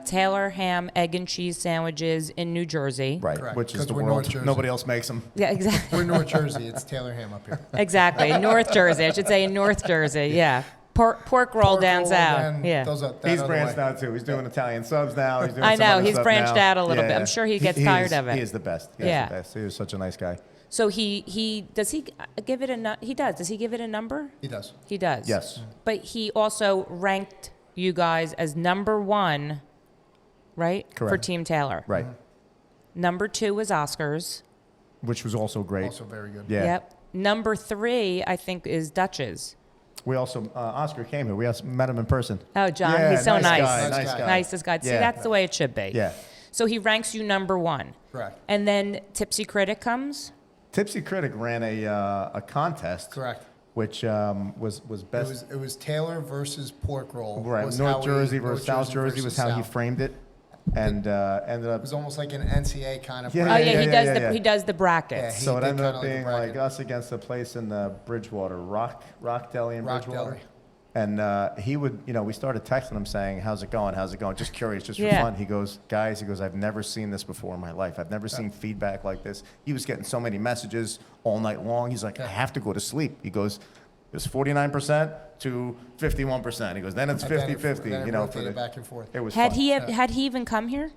Speaker 1: Taylor ham, egg, and cheese sandwiches in New Jersey.
Speaker 3: Right,
Speaker 2: Correct.
Speaker 3: which is
Speaker 2: 'Cause
Speaker 3: the
Speaker 2: we're
Speaker 3: world.
Speaker 2: North Jersey.
Speaker 3: Nobody else makes them.
Speaker 1: Yeah, exactly.
Speaker 2: We're North Jersey. It's Taylor Ham up here.
Speaker 1: Exactly. North Jersey. I should say in North Jersey. Yeah. Pork roll down
Speaker 2: Pork roll,
Speaker 1: south.
Speaker 2: and
Speaker 1: Yeah.
Speaker 2: those are- that
Speaker 3: He's
Speaker 2: other
Speaker 3: branched
Speaker 2: way.
Speaker 3: out too. He's doing Italian subs now. He's doing
Speaker 1: I
Speaker 3: some
Speaker 1: know,
Speaker 3: other
Speaker 1: he's
Speaker 3: stuff
Speaker 1: branched
Speaker 3: now.
Speaker 1: out a little bit. I'm sure he gets tired of it.
Speaker 3: He is the best. He
Speaker 1: Yeah.
Speaker 3: is the best. He is such a nice guy.
Speaker 1: So he does he give it he does. Does he give it a number?
Speaker 2: He does.
Speaker 1: He does.
Speaker 3: Yes.
Speaker 1: But he also ranked you guys as number 1, right? For
Speaker 3: Correct.
Speaker 1: Team Taylor.
Speaker 3: Right.
Speaker 1: Number 2 was Oscars.
Speaker 3: Which was also great.
Speaker 2: Also very good.
Speaker 3: Yeah.
Speaker 1: Yep. Number 3, I think, is Dutch's.
Speaker 3: We also, Oscar came here. We also met him in person.
Speaker 1: Oh, John,
Speaker 3: Yeah,
Speaker 1: he's so
Speaker 3: nice
Speaker 1: nice.
Speaker 3: guy,
Speaker 2: Nice
Speaker 3: nice
Speaker 2: guy.
Speaker 3: guy.
Speaker 1: Nicest guy. See,
Speaker 3: Yeah.
Speaker 1: that's the way it should be.
Speaker 3: Yeah.
Speaker 1: So he ranks you number 1.
Speaker 2: Correct.
Speaker 1: And then Tipsy Critic comes.
Speaker 3: Tipsy Critic ran a contest.
Speaker 2: Correct.
Speaker 3: Which was best.
Speaker 2: It was Taylor versus pork roll.
Speaker 3: Right.
Speaker 2: was
Speaker 3: North
Speaker 2: how
Speaker 3: Jersey
Speaker 2: North
Speaker 3: versus South Jersey was
Speaker 2: versus
Speaker 3: how he
Speaker 2: South.
Speaker 3: framed it, and ended up.
Speaker 2: It was almost like an NCA kind of.
Speaker 3: Yeah,
Speaker 1: Oh
Speaker 2: bracket.
Speaker 1: yeah,
Speaker 3: yeah.
Speaker 1: he does the
Speaker 2: Yeah,
Speaker 1: brackets.
Speaker 2: he
Speaker 3: So it
Speaker 2: did
Speaker 3: ended
Speaker 2: kinda
Speaker 3: up
Speaker 2: like a
Speaker 3: being
Speaker 2: bracket.
Speaker 3: like us against a place in Bridgewater, Rock Deli in
Speaker 2: Rock
Speaker 3: Bridgewater.
Speaker 2: Deli.
Speaker 3: And he would, we started texting him saying, how's it going? How's it going? Just curious, just for
Speaker 1: Yeah.
Speaker 3: fun. He goes, guys, I've never seen this before in my life. I've never seen feedback like this. He was getting so many messages all night long. He's like, I have to go to sleep. He goes, it was 49% to 51%. He goes, then it's
Speaker 2: And then
Speaker 3: 50-50,
Speaker 2: then it
Speaker 3: for
Speaker 2: rotated
Speaker 3: the,
Speaker 2: back and forth.
Speaker 3: it was
Speaker 1: Had
Speaker 3: fun.
Speaker 1: had he even come here?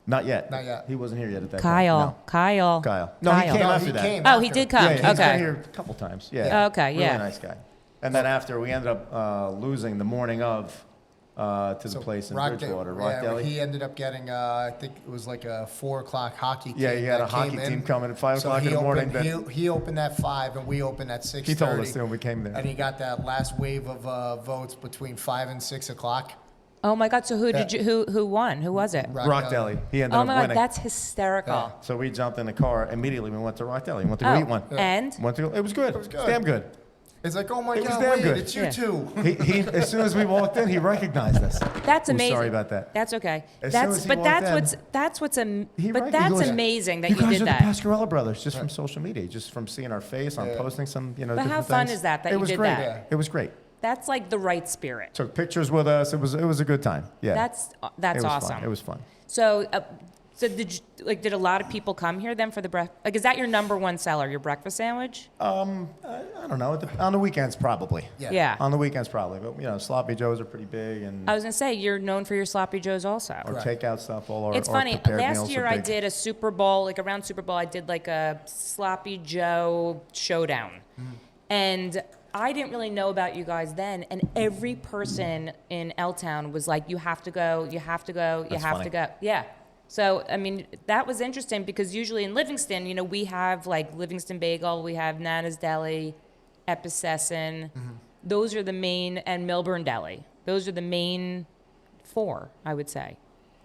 Speaker 3: Not yet.
Speaker 2: Not yet.
Speaker 3: He wasn't here yet at that
Speaker 1: Kyle.
Speaker 3: point.
Speaker 1: Kyle.
Speaker 3: No. Kyle. No, he came
Speaker 2: No,
Speaker 3: after
Speaker 2: he
Speaker 3: that.
Speaker 2: came
Speaker 1: Oh, he
Speaker 2: after.
Speaker 1: did come.
Speaker 3: Yeah, he's
Speaker 1: Okay.
Speaker 3: been here a couple times. Yeah.
Speaker 1: Okay,
Speaker 3: Really
Speaker 1: yeah.
Speaker 3: nice guy. And then after, we ended up losing the morning of to the place in Bridgewater, Rock
Speaker 2: yeah,
Speaker 3: Deli.
Speaker 2: he ended up getting, I think it was like a 4 o'clock hockey team.
Speaker 3: Yeah, he had
Speaker 2: that
Speaker 3: a hockey
Speaker 2: came in.
Speaker 3: team coming at 5
Speaker 2: So
Speaker 3: o'clock in
Speaker 2: he
Speaker 3: the morning.
Speaker 2: opened- He opened at 5 and we opened at 6:30.
Speaker 3: He told us when we came there.
Speaker 2: And he got that last wave of votes between 5 and 6 o'clock.
Speaker 1: Oh my God! So who won? Who was it?
Speaker 3: Rock Deli. He ended
Speaker 1: Oh
Speaker 3: up
Speaker 1: my God!
Speaker 3: winning.
Speaker 1: That's hysterical.
Speaker 2: Yeah.
Speaker 3: So we jumped in the car immediately. We went to Rock Deli. We went to go
Speaker 1: Oh,
Speaker 3: eat one.
Speaker 1: and
Speaker 3: Went to go, it was good. It
Speaker 2: was good.
Speaker 3: It's damn good.
Speaker 2: It's like, oh my
Speaker 3: It was
Speaker 2: God,
Speaker 3: damn
Speaker 2: wait,
Speaker 3: good.
Speaker 2: it's you
Speaker 1: Yeah.
Speaker 2: two.
Speaker 3: He as soon as we walked in, he recognized us.
Speaker 1: That's
Speaker 3: I'm
Speaker 1: amazing.
Speaker 3: sorry about that.
Speaker 1: That's okay.
Speaker 3: As soon
Speaker 1: That's
Speaker 3: as he
Speaker 1: but
Speaker 3: walked
Speaker 1: that's
Speaker 3: in,
Speaker 1: what's that's what's
Speaker 3: He
Speaker 1: but
Speaker 3: he
Speaker 1: that's
Speaker 3: goes,
Speaker 1: amazing that
Speaker 3: you
Speaker 1: you
Speaker 3: guys
Speaker 1: did
Speaker 3: are
Speaker 1: that.
Speaker 3: the Pascarella Brothers, just from social media, just from seeing our face on
Speaker 2: Yeah.
Speaker 3: posting some,
Speaker 1: But how
Speaker 3: different
Speaker 1: fun
Speaker 3: things.
Speaker 1: is that
Speaker 3: it
Speaker 1: you
Speaker 3: was
Speaker 1: did
Speaker 3: great.
Speaker 1: that?
Speaker 3: It was great.
Speaker 1: That's like the right spirit.
Speaker 3: Took pictures with us. It was a good time. Yeah.
Speaker 1: That's
Speaker 3: it was
Speaker 1: awesome.
Speaker 3: Fun. It was fun.
Speaker 1: So did a lot of people come here then for the breakfast? Like, is that your number 1 seller, your breakfast sandwich?
Speaker 3: I don't know. On the weekends, probably.
Speaker 1: Yeah.
Speaker 3: On the weekends, probably. But sloppy joes are pretty big, and
Speaker 1: I was gonna say you're known for your sloppy joes also.
Speaker 3: our takeout stuff. All our
Speaker 1: It's
Speaker 3: our
Speaker 1: funny.
Speaker 3: prepared
Speaker 1: Last
Speaker 3: meals
Speaker 1: year
Speaker 3: are
Speaker 1: I
Speaker 3: big.
Speaker 1: did a Super Bowl, like around Super Bowl, I did like a sloppy Joe showdown, and I didn't really know about you guys then. And every person in L-Town was like, "You have to go. You have to go. You
Speaker 3: That's
Speaker 1: have
Speaker 3: funny.
Speaker 1: to go." Yeah. So I mean, that was interesting because usually in Livingston, we have like Livingston Bagel, we have Nana's Deli, Epicessin. Those are the main, and Milburn Deli. Those are the main 4, I would say.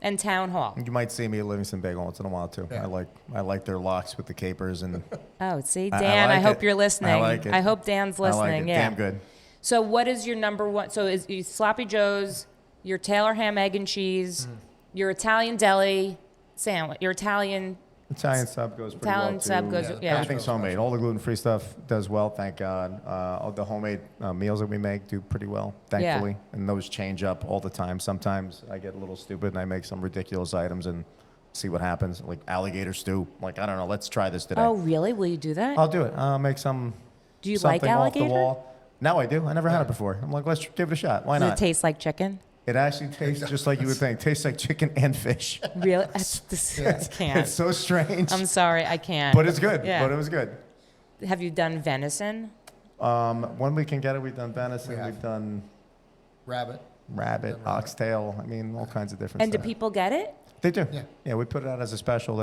Speaker 1: And Town Hall.
Speaker 3: You might see me at Livingston Bagel once in a while too.
Speaker 2: Yeah.
Speaker 3: I like their lox with the capers and.
Speaker 1: Oh, see,
Speaker 3: I
Speaker 1: Dan, I
Speaker 3: like
Speaker 1: hope
Speaker 3: it.
Speaker 1: you're listening.
Speaker 3: I like it.
Speaker 1: I hope Dan's listening.
Speaker 3: I like it.
Speaker 1: Yeah.
Speaker 3: Damn good.
Speaker 1: So what is your number one? So is you Sloppy Joe's, your Taylor ham, egg, and cheese, your Italian deli sandwich, your Italian
Speaker 3: sub goes pretty
Speaker 1: Italian
Speaker 3: well too.
Speaker 1: sub goes, yeah.
Speaker 3: Everything's homemade. All the gluten-free stuff does well, thank God. All the homemade meals that we make do pretty well, thankfully.
Speaker 1: Yeah.
Speaker 3: And those change up all the time. Sometimes I get a little stupid and I make some ridiculous items and see what happens. Like alligator stew. Like, I don't know, let's try this today.
Speaker 1: Oh, really? Will you do that?
Speaker 3: I'll do it. I'll make some.
Speaker 1: Do you like
Speaker 3: something off the
Speaker 1: alligator?
Speaker 3: wall. No, I do. I never had it before. I'm like, let's give it a shot. Why
Speaker 1: Does
Speaker 3: not?
Speaker 1: it taste like chicken?
Speaker 3: It actually tastes just like you would think. It tastes like chicken and fish.
Speaker 1: Really? I can't.
Speaker 3: It's so strange.
Speaker 1: I'm sorry, I can't.
Speaker 3: But it's good.
Speaker 1: Yeah.
Speaker 3: But it was good.
Speaker 1: Have you done venison?
Speaker 3: When we can get it, we've done venison.
Speaker 2: We have.
Speaker 3: We've done
Speaker 2: Rabbit.
Speaker 3: rabbit, oxtail. I mean, all kinds of different
Speaker 1: And do
Speaker 3: stuff.
Speaker 1: people get it?
Speaker 3: They do.
Speaker 2: Yeah.
Speaker 3: Yeah, we put it out as a special.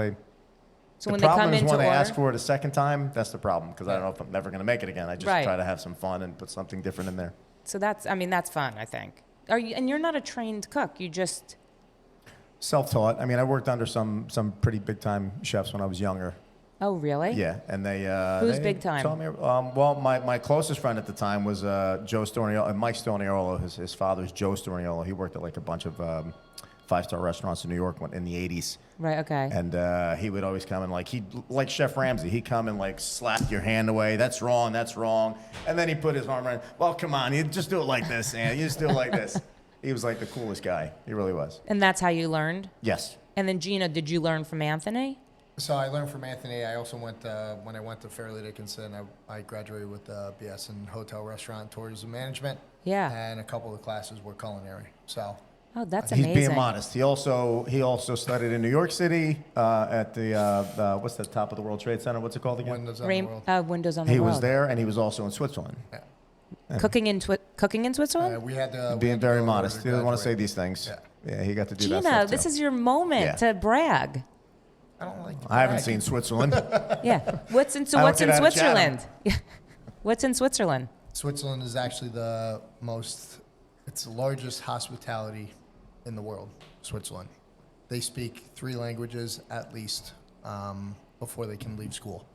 Speaker 1: So
Speaker 3: The
Speaker 1: when they
Speaker 3: problem
Speaker 1: come
Speaker 3: is
Speaker 1: in to
Speaker 3: when they
Speaker 1: order,
Speaker 3: ask for it a second time, that's the problem. Because I don't know if I'm never going to make it again. I just
Speaker 1: Right.
Speaker 3: try to have some fun and put something different in there.
Speaker 1: so that's fun, I think. Are you? And you're not a trained cook. You just
Speaker 3: Self-taught. I mean, I worked under some pretty big-time chefs when I was younger.
Speaker 1: Oh, really?
Speaker 3: Yeah, and they.
Speaker 1: Who's
Speaker 3: they
Speaker 1: big time?
Speaker 3: taught me, well, my closest friend at the time was Joe Storniolo, Mike Storniolo. His father's Joe Storniolo. He worked at like a bunch of 5-star restaurants in New York in the '80s.
Speaker 1: Right. Okay.
Speaker 3: And he would always come and like Chef Ramsay, he'd come and like slap your hand away. That's wrong. That's wrong. And then he put his arm around. Well, come on, you just do it like this, and you just do it like this. He was like the coolest guy. He really was.
Speaker 1: And that's how you learned.
Speaker 3: Yes.
Speaker 1: And then Gina, did you learn from Anthony?
Speaker 2: So I learned from Anthony. I also went, when I went to Fairleigh Dickinson, I graduated with BS in hotel, restaurant, tourism management.
Speaker 1: Yeah.
Speaker 2: And a couple of the classes were culinary. So
Speaker 1: Oh, that's
Speaker 3: He's
Speaker 1: amazing.
Speaker 3: being modest. He also studied in New York City at the what's the top of the World Trade Center? What's it called again?
Speaker 2: windows on the world.
Speaker 1: Windows on the
Speaker 3: He
Speaker 1: World.
Speaker 3: was there, and he was also in Switzerland.
Speaker 2: Yeah.
Speaker 1: Cooking in Switzerland?
Speaker 2: We had to.
Speaker 3: Being very
Speaker 2: go
Speaker 3: modest.
Speaker 2: over
Speaker 3: He doesn't want to say
Speaker 2: graduate.
Speaker 3: these things.
Speaker 2: Yeah.
Speaker 3: Yeah, he got to do that
Speaker 1: Gina,
Speaker 3: stuff
Speaker 1: this
Speaker 3: too.
Speaker 1: is your moment
Speaker 3: Yeah.
Speaker 1: to brag.
Speaker 2: I don't like.
Speaker 3: I haven't
Speaker 2: brag.
Speaker 3: seen Switzerland.
Speaker 1: Yeah. What's in
Speaker 3: I don't get out of
Speaker 1: Switzerland? Yeah. What's in Switzerland?
Speaker 2: Switzerland is actually it's the largest hospitality in the world. Switzerland. They speak 3 languages at least before they can leave school.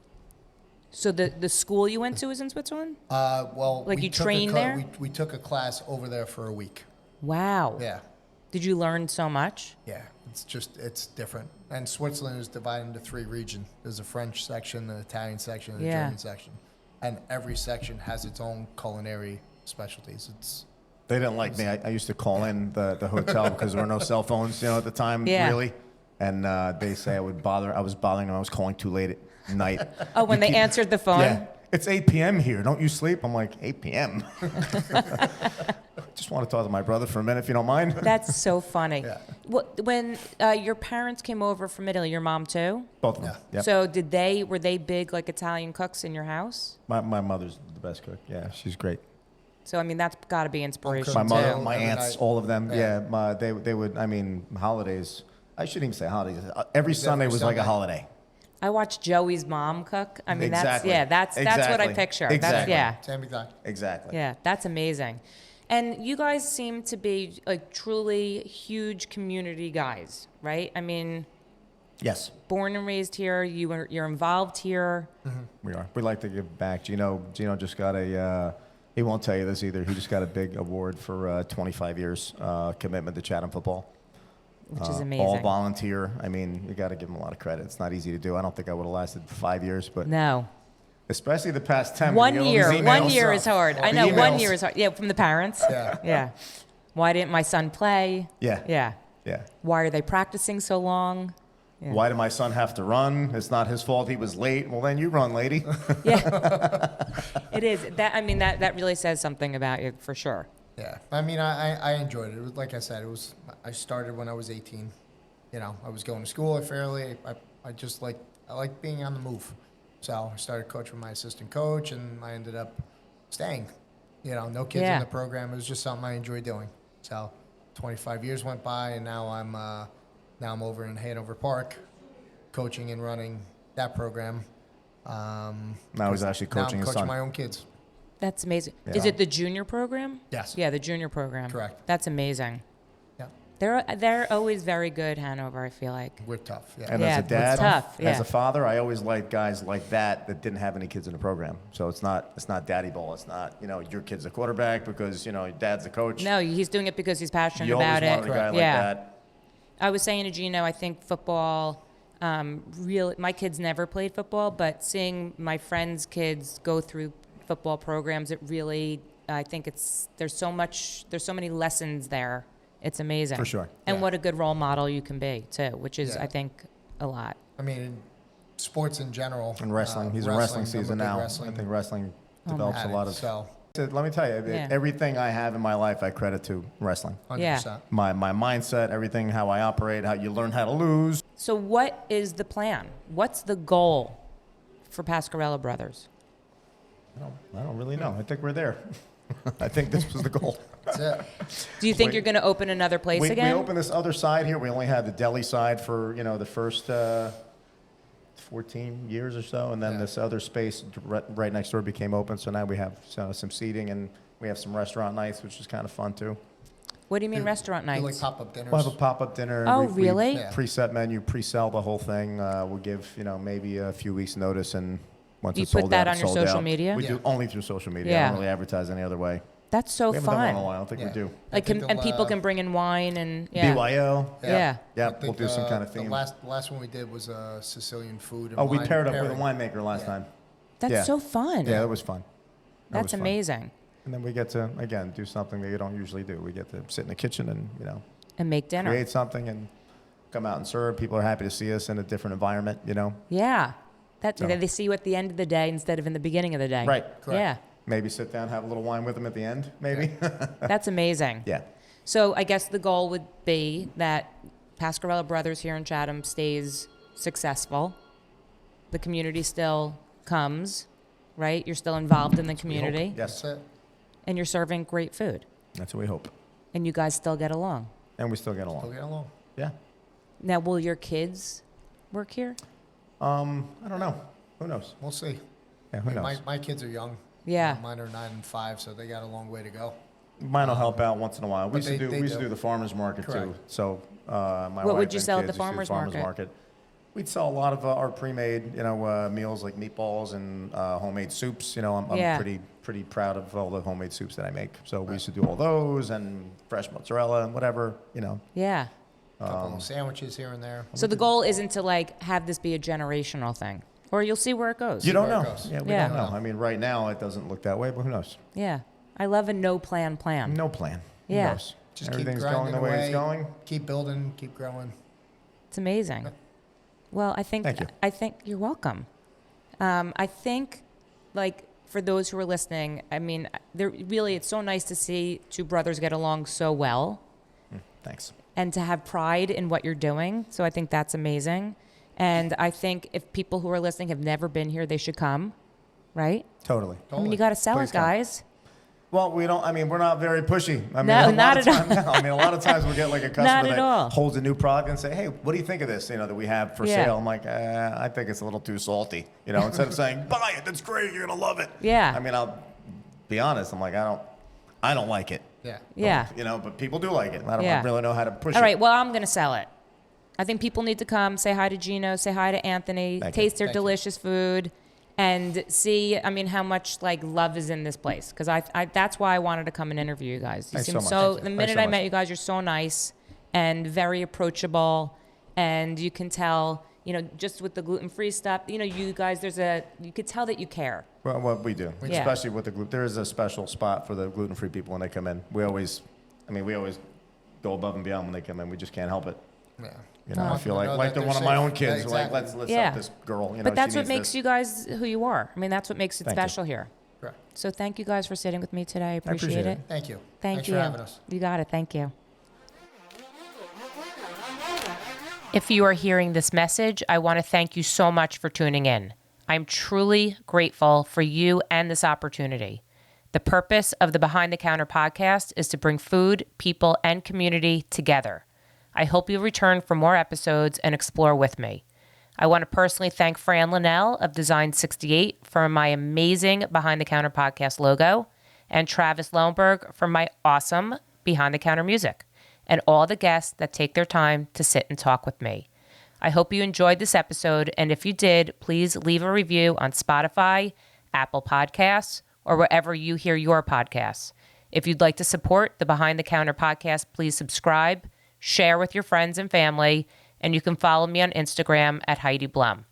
Speaker 1: So the school you went to is in Switzerland?
Speaker 2: Well,
Speaker 1: Like
Speaker 2: we
Speaker 1: you
Speaker 2: took
Speaker 1: trained there?
Speaker 2: We took a class over there for a week.
Speaker 1: Wow.
Speaker 2: Yeah.
Speaker 1: Did you learn so much?
Speaker 2: Yeah, it's different. And Switzerland is divided into 3 regions. There's a French section, an Italian section, and a
Speaker 1: Yeah.
Speaker 2: German section. And every section has its own culinary specialties.
Speaker 3: They didn't like me. I used to call in the hotel because there were no cell phones, at the time,
Speaker 1: Yeah.
Speaker 3: really. And they say I was bothering them. I was calling too late at night.
Speaker 1: Oh, when they answered the phone?
Speaker 3: Yeah. It's 8 p.m. here. Don't you sleep? I'm like, 8 p.m.? Just want to talk to my brother for a minute, if you don't mind.
Speaker 1: That's so funny.
Speaker 2: Yeah.
Speaker 1: When your parents came over from Italy, your mom too?
Speaker 3: Both of them.
Speaker 2: Yeah.
Speaker 3: Yep.
Speaker 1: So were they big like Italian cooks in your house?
Speaker 3: My mother's the best cook. Yeah, she's great.
Speaker 1: So I mean that's got to be inspirational
Speaker 3: My mother,
Speaker 1: too.
Speaker 3: my
Speaker 2: Every
Speaker 3: aunts,
Speaker 2: night.
Speaker 3: all of them.
Speaker 2: Yeah.
Speaker 3: Yeah, they would. I mean, holidays. I shouldn't even say holidays. Every Sunday was like a
Speaker 2: Sunday.
Speaker 3: holiday.
Speaker 1: I watched Joey's mom cook. I mean
Speaker 3: Exactly.
Speaker 1: that's what I
Speaker 3: Exactly.
Speaker 1: picture.
Speaker 3: Exactly.
Speaker 2: Same exact.
Speaker 3: Exactly.
Speaker 1: Yeah, that's amazing. And you guys seem to be like truly huge community guys, right? I mean,
Speaker 3: Yes,
Speaker 1: born and raised here, you're involved here.
Speaker 3: we are. We like to give back. Gino just got a. He won't tell you this either. He just got a big award for 25 years commitment to Chatham football.
Speaker 1: Which is
Speaker 3: All
Speaker 1: amazing.
Speaker 3: volunteer. I mean, you got to give him a lot of credit. It's not easy to do. I don't think I would have lasted 5 years, but
Speaker 1: No.
Speaker 3: especially the past 10.
Speaker 1: One
Speaker 3: when you get all
Speaker 1: year.
Speaker 3: these
Speaker 1: 1
Speaker 3: emails.
Speaker 1: year is hard. I
Speaker 3: The
Speaker 1: know 1
Speaker 3: emails.
Speaker 1: year is hard. Yeah, from the parents.
Speaker 2: Yeah.
Speaker 1: Yeah. Why didn't my son play?
Speaker 3: Yeah.
Speaker 1: Yeah.
Speaker 3: Yeah.
Speaker 1: Why are they practicing so long? Yeah.
Speaker 3: Why did my son have to run? It's not his fault. He was late. Well, then you run, lady.
Speaker 1: Yeah. It is. That really says something about you for sure.
Speaker 2: Yeah, I mean, I enjoyed it. It was, like I said, I started when I was 18. I was going to school at Fairleigh. I like being on the move. So I started coaching with my assistant coach, and I ended up staying. No kids
Speaker 1: Yeah.
Speaker 2: in the program. It was just something I enjoyed doing. So 25 years went by, and now I'm over in Hanover Park, coaching and running that program.
Speaker 3: Now he's actually
Speaker 2: Now
Speaker 3: coaching
Speaker 2: I'm
Speaker 3: his
Speaker 2: coaching
Speaker 3: son.
Speaker 2: my own kids.
Speaker 1: That's amazing.
Speaker 3: Yeah.
Speaker 1: Is it the junior program?
Speaker 2: Yes.
Speaker 1: Yeah, the junior program.
Speaker 2: Correct.
Speaker 1: That's amazing.
Speaker 2: Yeah.
Speaker 1: They're always very good, Hanover, I feel like.
Speaker 2: We're tough. Yeah.
Speaker 3: And
Speaker 1: Yeah,
Speaker 3: as a dad,
Speaker 1: it's tough, yeah.
Speaker 3: as a father, I always like guys like that didn't have any kids in the program. So it's not daddy ball. It's not, your kid's a quarterback because, your dad's a coach.
Speaker 1: No, he's doing it because he's passionate
Speaker 3: You
Speaker 1: about
Speaker 3: always
Speaker 1: it.
Speaker 3: wanted a guy like
Speaker 1: yeah.
Speaker 3: that.
Speaker 1: I was saying to Gino, I think football, my kids never played football, but seeing my friends' kids go through football programs, it really, I think there's so many lessons there. It's amazing.
Speaker 3: For sure.
Speaker 1: And
Speaker 2: Yeah.
Speaker 1: what a good role model you can be, too, which is,
Speaker 2: Yeah.
Speaker 1: I think, a lot.
Speaker 2: I mean, sports in general.
Speaker 3: And wrestling. He's in wrestling
Speaker 2: I'm a
Speaker 3: season
Speaker 2: big
Speaker 3: now.
Speaker 2: wrestling
Speaker 3: I think wrestling develops a
Speaker 2: addict,
Speaker 3: lot of.
Speaker 2: So,
Speaker 3: So let me tell you,
Speaker 1: Yeah.
Speaker 3: everything I have in my life, I credit to wrestling.
Speaker 2: 100%.
Speaker 3: My mindset, everything, how I operate, how you learn how to lose.
Speaker 1: So what is the plan? What's the goal for Pascarella Brothers?
Speaker 3: I don't really know. I think we're there. I think this was the goal.
Speaker 2: That's it.
Speaker 1: Do you think you're going to open another place
Speaker 3: We
Speaker 1: again?
Speaker 3: opened this other side here. We only had the deli side for, the first 14 years or so. And then
Speaker 2: Yeah.
Speaker 3: this other space right next door became open. So now we have some seating and we have some restaurant nights, which is kind of fun too.
Speaker 1: What do you mean restaurant
Speaker 2: Do
Speaker 1: nights?
Speaker 2: like pop-up dinners.
Speaker 3: We'll have a pop-up dinner.
Speaker 1: Oh,
Speaker 3: We
Speaker 1: really?
Speaker 2: Yeah.
Speaker 3: preset menu, pre-sell the whole thing. We'll give, maybe a few weeks notice, and once
Speaker 1: Do you
Speaker 3: it's sold
Speaker 1: put that
Speaker 3: out,
Speaker 1: on
Speaker 3: it's
Speaker 1: your
Speaker 3: sold
Speaker 1: social
Speaker 3: out.
Speaker 1: media?
Speaker 3: We
Speaker 2: Yeah.
Speaker 3: do only through social media. I
Speaker 1: Yeah.
Speaker 3: don't really advertise any other way.
Speaker 1: That's so
Speaker 3: We haven't done one in a
Speaker 1: fun.
Speaker 3: while. I don't think we
Speaker 2: Yeah.
Speaker 3: do.
Speaker 1: Like,
Speaker 2: think
Speaker 1: and
Speaker 2: they'll,
Speaker 1: people can bring in wine and
Speaker 3: BYO.
Speaker 2: Yeah.
Speaker 3: Yeah,
Speaker 2: I
Speaker 3: we'll
Speaker 2: think,
Speaker 3: do some kind of
Speaker 2: The
Speaker 3: theme.
Speaker 2: last one we did was Sicilian food. And
Speaker 3: Oh, we
Speaker 2: wine
Speaker 3: paired up with a
Speaker 2: pairing.
Speaker 3: winemaker last
Speaker 2: Yeah.
Speaker 3: time.
Speaker 1: That's
Speaker 3: Yeah.
Speaker 1: so fun.
Speaker 3: Yeah, that was fun. That
Speaker 1: That's
Speaker 3: was fun.
Speaker 1: amazing.
Speaker 3: And then we get to, again, do something that you don't usually do. We get to sit in the kitchen and,
Speaker 1: And make dinner.
Speaker 3: create something and come out and serve. People are happy to see us in a different environment,
Speaker 1: Yeah.
Speaker 3: So-
Speaker 1: They see you at the end of the day instead of in the beginning of the day.
Speaker 3: Right.
Speaker 2: Correct.
Speaker 1: Yeah.
Speaker 3: Maybe sit down, have a little wine with them at the end, maybe.
Speaker 1: That's amazing.
Speaker 3: Yeah.
Speaker 1: So I guess the goal would be that Pascarella Brothers here in Chatham stays successful. The community still comes, right? You're still involved in the community.
Speaker 3: Yes,
Speaker 2: That's it.
Speaker 1: And you're serving great food.
Speaker 3: that's what we hope.
Speaker 1: And you guys still get along.
Speaker 3: And we still get
Speaker 2: We'll
Speaker 3: along.
Speaker 2: get along.
Speaker 3: Yeah.
Speaker 1: Now, will your kids work here?
Speaker 3: I don't know. Who knows?
Speaker 2: We'll see.
Speaker 3: Yeah, who knows?
Speaker 2: My kids are young.
Speaker 1: Yeah.
Speaker 2: Mine are 9 and 5, so they got a long way to go.
Speaker 3: Mine will help out once in a while. We
Speaker 2: but
Speaker 3: used to
Speaker 2: they
Speaker 3: do
Speaker 2: do.
Speaker 3: the farmers market too.
Speaker 2: Correct.
Speaker 3: So my
Speaker 1: What
Speaker 3: wife
Speaker 1: would you
Speaker 3: and
Speaker 1: sell at
Speaker 3: kids
Speaker 1: the
Speaker 3: used to do
Speaker 1: farmers market?
Speaker 3: We'd sell a lot of our pre-made, meals like meatballs and homemade soups. I'm
Speaker 1: Yeah.
Speaker 3: pretty proud of all the homemade soups that I make. So we used to do all those and fresh mozzarella and whatever.
Speaker 1: Yeah.
Speaker 2: A couple of sandwiches here and there.
Speaker 1: So the goal isn't to like have this be a generational thing, or you'll see where it goes.
Speaker 3: You don't
Speaker 2: where it
Speaker 3: know.
Speaker 2: goes.
Speaker 3: Yeah, we
Speaker 1: Yeah.
Speaker 3: don't know. I mean, right now it doesn't look that way, but who knows?
Speaker 1: Yeah. I love a no plan.
Speaker 3: No plan.
Speaker 1: Yeah.
Speaker 3: Who knows?
Speaker 2: Just
Speaker 3: Everything's
Speaker 2: keep
Speaker 3: going
Speaker 2: grinding
Speaker 3: the way
Speaker 2: away,
Speaker 3: it's going.
Speaker 2: Keep building, keep growing.
Speaker 1: It's amazing. Well,
Speaker 3: Thank you.
Speaker 1: I think you're welcome. I think, like, for those who are listening, I mean, it's so nice to see two brothers get along so well
Speaker 3: Thanks.
Speaker 1: and to have pride in what you're doing. So I think that's amazing. And I think if people who are listening have never been here, they should come, right?
Speaker 3: Totally.
Speaker 1: I mean, you got to sell
Speaker 3: Please
Speaker 1: it,
Speaker 3: come.
Speaker 1: guys.
Speaker 3: Well, we're not very pushy. I mean,
Speaker 1: No,
Speaker 3: a lot
Speaker 1: not
Speaker 3: of
Speaker 1: at all.
Speaker 3: time- no, I mean, a lot of times we get like a
Speaker 1: Not
Speaker 3: customer
Speaker 1: at
Speaker 3: that
Speaker 1: all.
Speaker 3: holds a new product and say, hey, what do you think of this, that we have for
Speaker 1: Yeah.
Speaker 3: sale? I'm like, I think it's a little too salty. Instead of saying, buy it, that's great, you're going to love it.
Speaker 1: Yeah.
Speaker 3: I mean, I'll be honest. I'm like, I don't like it.
Speaker 2: Yeah.
Speaker 1: Yeah.
Speaker 3: But people do like it. I don't
Speaker 1: Yeah.
Speaker 3: really know how to push it.
Speaker 1: All right, well, I'm going to sell it. I think people need to come, say hi to Gino, say hi to Anthony,
Speaker 3: Thank you.
Speaker 1: taste their
Speaker 2: Thank you.
Speaker 1: delicious food, and see, how much, like, love is in this place. Because I that's why I wanted to come and interview you guys. You
Speaker 3: Thanks
Speaker 1: seem
Speaker 3: so much.
Speaker 1: so,
Speaker 3: Thank
Speaker 1: the
Speaker 3: you.
Speaker 1: minute
Speaker 3: Thanks so
Speaker 1: I met
Speaker 3: much.
Speaker 1: you guys, you're so nice and very approachable. And you can tell, just with the gluten-free stuff, you guys, you could tell that you care.
Speaker 3: Well, what we do,
Speaker 1: Yeah.
Speaker 3: especially with the gluten, there is a special spot for the gluten-free people when they come in. We always go above and beyond when they come in. We just can't help it.
Speaker 2: Yeah.
Speaker 3: I feel
Speaker 2: Know
Speaker 3: like
Speaker 2: that
Speaker 3: they're
Speaker 2: they're
Speaker 3: one of my
Speaker 2: safe.
Speaker 3: own kids.
Speaker 2: Yeah,
Speaker 3: We're like,
Speaker 2: exactly.
Speaker 3: let's
Speaker 1: Yeah.
Speaker 3: help this girl.
Speaker 1: But that's
Speaker 3: she
Speaker 1: what
Speaker 3: needs
Speaker 1: makes
Speaker 3: this.
Speaker 1: you guys who you are. That's what makes it
Speaker 3: Thank you.
Speaker 1: special here.
Speaker 2: Correct.
Speaker 1: So thank you guys for sitting with me today. I appreciate,
Speaker 3: appreciate
Speaker 1: it.
Speaker 3: it.
Speaker 2: Thank you.
Speaker 1: Thank
Speaker 2: Thanks
Speaker 1: you.
Speaker 2: for having us.
Speaker 1: You got it. Thank you. If you are hearing this message, I want to thank you so much for tuning in. I'm truly grateful for you and this opportunity. The purpose of the Behind the Counter podcast is to bring food, people, and community together. I hope you'll return for more episodes and explore with me. I want to personally thank Fran Linnell of Design 68 for my amazing Behind the Counter podcast logo, and Travis Lohenberg for my awesome Behind the Counter music. and all the guests that take their time to sit and talk with me. I hope you enjoyed this episode, and if you did, please leave a review on Spotify, Apple Podcasts, or wherever you hear your podcasts. If you'd like to support the Behind the Counter podcast, please subscribe, share with your friends and family, and you can follow me on Instagram at Heidi Blum.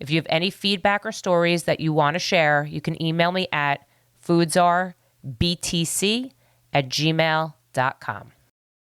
Speaker 1: If you have any feedback or stories that you want to share, you can email me at foodsarbtc@gmail.com.